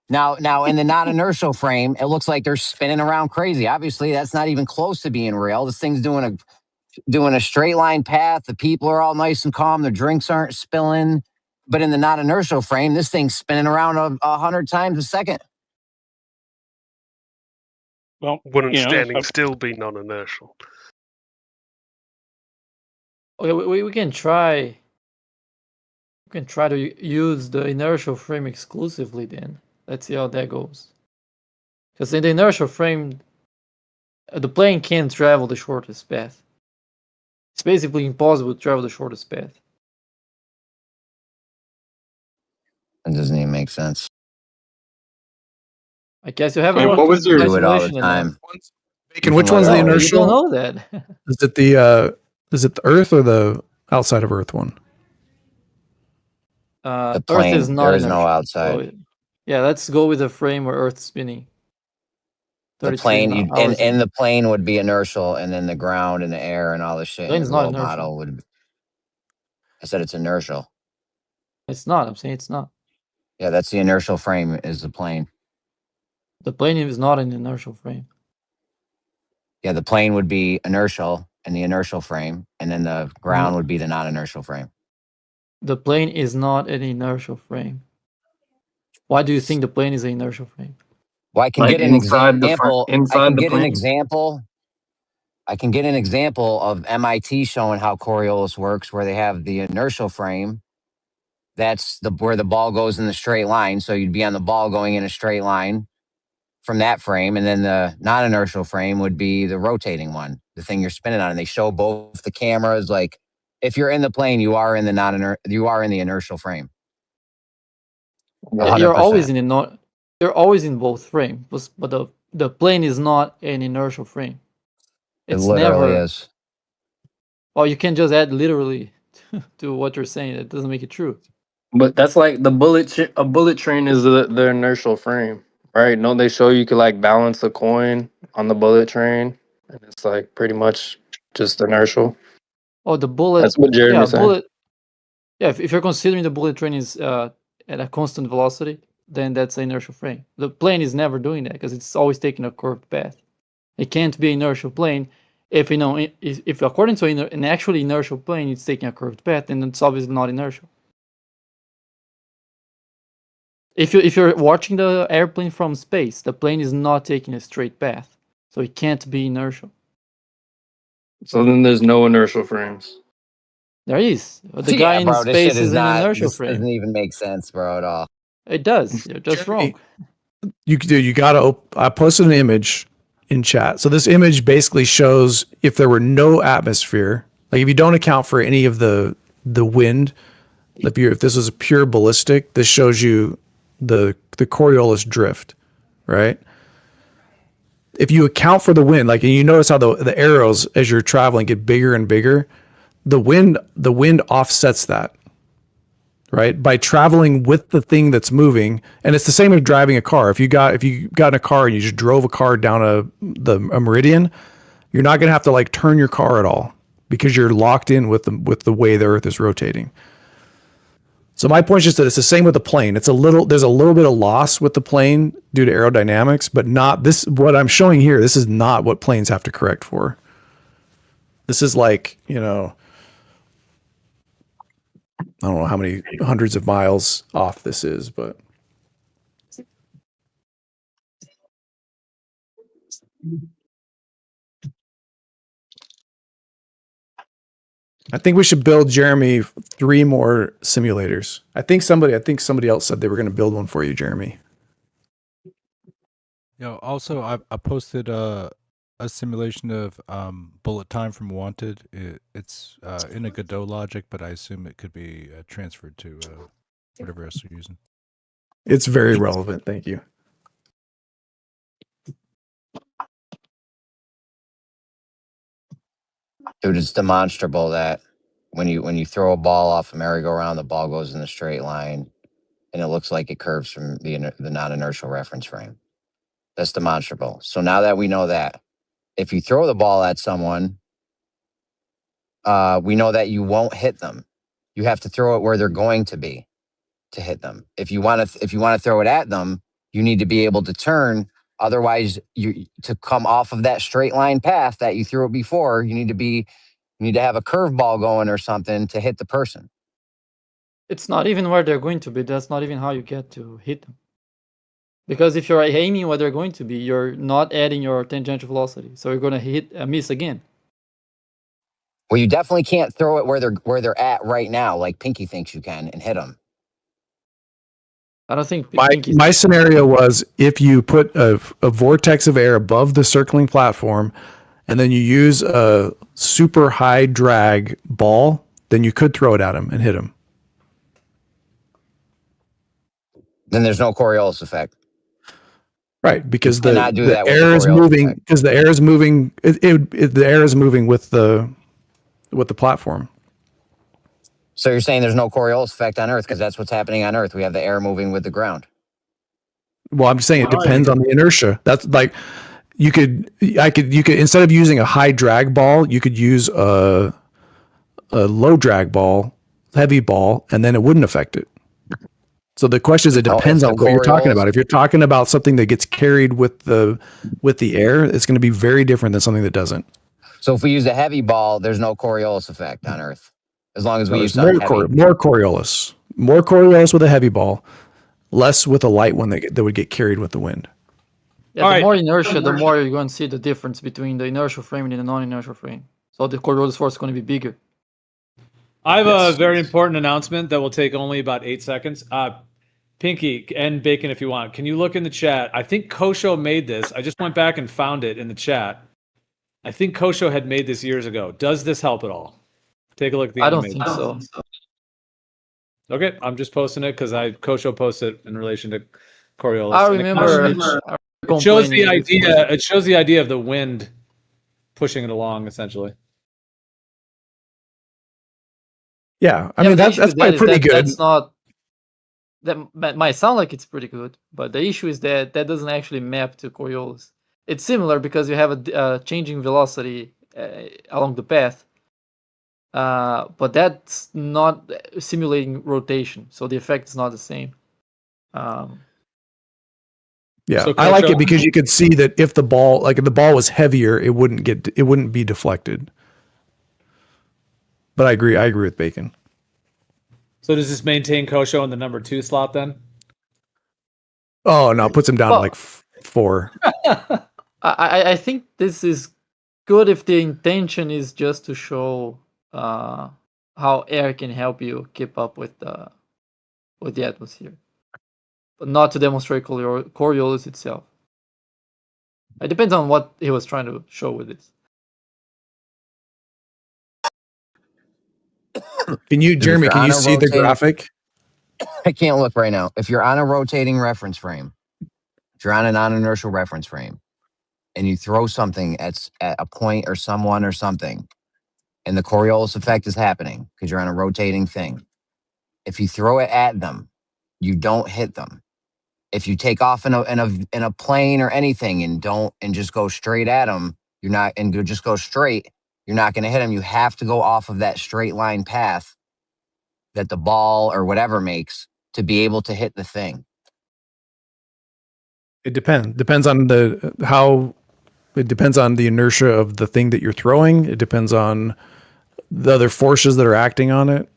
Now, in the non-inertial frame, it looks like they're spinning around crazy. Obviously, that's not even close to being real. This thing's doing a straight line path. The people are all nice and calm. The drinks aren't spilling. but in the non-inertial frame, this thing's spinning around 100 times a second. Well, wouldn't standing still be non-inertial? Okay, we can try. We can try to use the inertial frame exclusively. Then let's see how that goes. Because in the inertial frame, the plane can't travel the shortest path. It's basically impossible to travel the shortest path. It doesn't even make sense. I guess you have Wait, what was your do it all the time? Bacon, which one's the inertial? You don't know that. Is it the Earth or the outside of Earth one? The Earth plane, is not there is inertial. no outside. So, yeah, let's go with the frame where Earth's spinning. The plane, and the plane would be inertial, and then the ground and the air and all the shit in Plane's the not globe inertial. model would. I said it's inertial. It's not. I'm saying it's not. Yeah, that's the inertial frame is the plane. The plane is not an inertial frame. Yeah, the plane would be inertial in the inertial frame, and then the ground would be the non-inertial frame. The plane is not an inertial frame. Why do you think the plane is an inertial frame? Well, I can Like get an inside the example. inside I can the get an plane? example. I can get an example of MIT showing how Coriolis works, where they have the inertial frame. That's where the ball goes in the straight line. So you'd be on the ball going in a straight line from that frame, and then the non-inertial frame would be the rotating one, the thing you're spinning on. And they show both the cameras. Like if you're in the plane, you are in the inertial frame. Yeah, you're always in both frames, but the plane is not an inertial frame. It's It literally never is. Oh, you can't just add literally to what you're saying. It doesn't make it true. But that's like the a bullet train is the inertial frame, right? Don't they show you could like balance a coin on the bullet train, and it's like pretty much just inertial. Oh, the bullet. That's what Jeremy's saying. Bullet. Yeah, if you're considering the bullet train is at a constant velocity, then that's an inertial frame. The plane is never doing that because it's always taking a curved path. It can't be an inertial plane if if according to an actually inertial plane, it's taking a curved path, then it's obviously not inertial. If you're watching the airplane from space, the plane is not taking a straight path, so it can't be inertial. So then there's no inertial frames. There is. The guy in bro, space is an not, inertial this frame. doesn't even make sense, bro, at all. It does. You're just wrong. You gotta. I posted an image in chat. So this image basically shows if there were no atmosphere, like if you don't account for any of the wind, if this was a pure ballistic, this shows you the Coriolis drift, right? If you account for the wind, like, and you notice how the arrows as you're traveling get bigger and bigger, the wind offsets that, right? By traveling with the thing that's moving. And it's the same as driving a car. If you got in a car and you just drove a car down a meridian, you're not going to have to like turn your car at all because you're locked in with the way the Earth is rotating. So my point is just that it's the same with the plane. There's a little bit of loss with the plane due to aerodynamics, but not this. What I'm showing here, this is not what planes have to correct for. This is like, I don't know how many hundreds of miles off this is, but I think we should build Jeremy 3 more simulators. I think somebody else said they were going to build one for you, Jeremy. Also, I posted a simulation of bullet time from Wanted. It's in a Godot logic, but I assume it could be transferred to whatever else you're using. It's very relevant. Thank you. Dude, it's demonstrable that when you throw a ball off a merry-go-round, the ball goes in a straight line, and it looks like it curves from the non-inertial reference frame. That's demonstrable. So now that we know that, if you throw the ball at someone, we know that you won't hit them. You have to throw it where they're going to be to hit them. If you want to throw it at them, you need to be able to turn. Otherwise, to come off of that straight line path that you threw it before, you need to have a curveball going or something to hit the person. It's not even where they're going to be. That's not even how you get to hit them. Because if you're aiming where they're going to be, you're not adding your tangential velocity, so you're going to miss again. Well, you definitely can't throw it where they're at right now, like Pfinky thinks you can, and hit them. I don't think my scenario was if you put a vortex of air above the circling platform, and then you use a super high drag ball, then you could throw it at him and hit him. Then there's no Coriolis effect. Right, because the air is moving. Because the air is moving. The air is moving with the platform. So you're saying there's no Coriolis effect on Earth because that's what's happening on Earth. We have the air moving with the ground. Well, I'm saying it depends on the inertia. That's like you could instead of using a high drag ball, you could use a low drag ball, heavy ball, and then it wouldn't affect it. So the question is, it depends on what you're talking about. If you're talking about something that gets carried with the air, it's going to be very different than something that doesn't. So if we use a heavy ball, there's no Coriolis effect on Earth, as long as we use more Coriolis with a heavy ball, less with a light one that would get carried with the wind. Yeah, the more inertia, the more you're going to see the difference between the inertial frame and the non-inertial frame. So the Coriolis force is going to be bigger. I have a very important announcement that will take only about 8 seconds. Pfinky and Bacon, if you want, can you look in the chat? I think Kosho made this. I just went back and found it in the chat. I think Kosho had made this years ago. Does this help at all? Take a look at the animation. I don't think so. Okay, I'm just posting it because Kosho posted it in relation to Coriolis. I remember. It shows the idea. It shows the idea of the wind pushing it along, essentially. Yeah, I mean that's pretty good. That's not. That might sound like it's pretty good, but the issue is that doesn't actually map to Coriolis. It's similar because you have a changing velocity along the path, but that's not simulating rotation, so the effect is not the same. Yeah, so I like it because you could see that if the ball was heavier, it wouldn't be deflected. But I agree with Bacon. So does this maintain Kosho in the number 2 slot then? Oh no, it puts him down to like 4. I think this is good if the intention is just to show how air can help you keep up with the atmosphere, but not to demonstrate Coriolis itself. It depends on what he was trying to show with this. Can you, Jeremy? Can you see the graphic? I can't look right now. If you're on a rotating reference frame, if you're on a non-inertial reference frame, and you throw something at a point or someone or something, and the Coriolis effect is happening because you're on a rotating thing. If you throw it at them, you don't hit them. If you take off in a plane or anything and just go straight at them, you're not going to hit them. You have to go off of that straight line path that the ball or whatever makes to be able to hit the thing. It depends on the inertia of the thing that you're throwing. It depends on the other forces that are acting on it.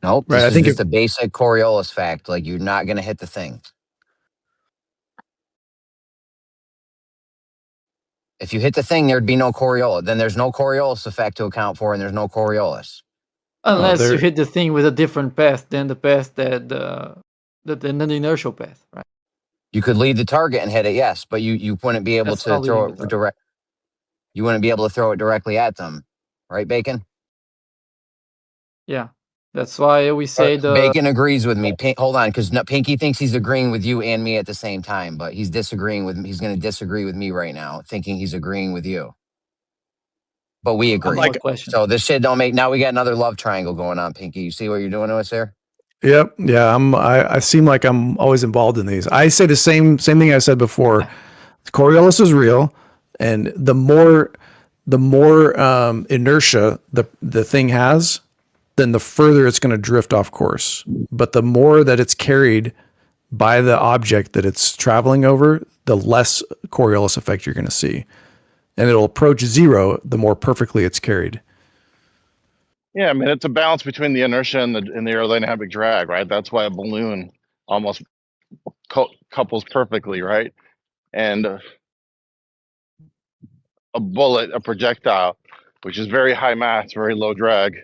Nope. Right. I think it's a basic Coriolis fact. Like, you're not going to hit the thing. If you hit the thing, there'd be no Coriolis. Then there's no Coriolis effect to account for, and there's no Coriolis. Unless you hit the thing with a different path than the path than the inertial path, right? You could lead the target and hit it, yes, but you wouldn't be able to throw it direct. You wouldn't be able to throw it directly at them, right, Bacon? Yeah, that's why we say Bacon agrees with me. Hold on, because Pfinky thinks he's agreeing with you and me at the same time, but he's disagreeing with me. He's going to disagree with me right now, thinking he's agreeing with you. But we agree. So this shit don't make. Now we got another love triangle going on, Pfinky. You see what you're doing to us here? Yep. Yeah. I seem like I'm always involved in these. I say the same thing I said before. Coriolis is real, and the more inertia the thing has, then the further it's going to drift off course. But the more that it's carried by the object that it's traveling over, the less Coriolis effect you're going to see. And it'll approach 0 the more perfectly it's carried. Yeah, I mean it's a balance between the inertia and the aerodynamic drag, right? That's why a balloon almost couples perfectly, right? And a bullet, a projectile, which is very high mass, very low drag,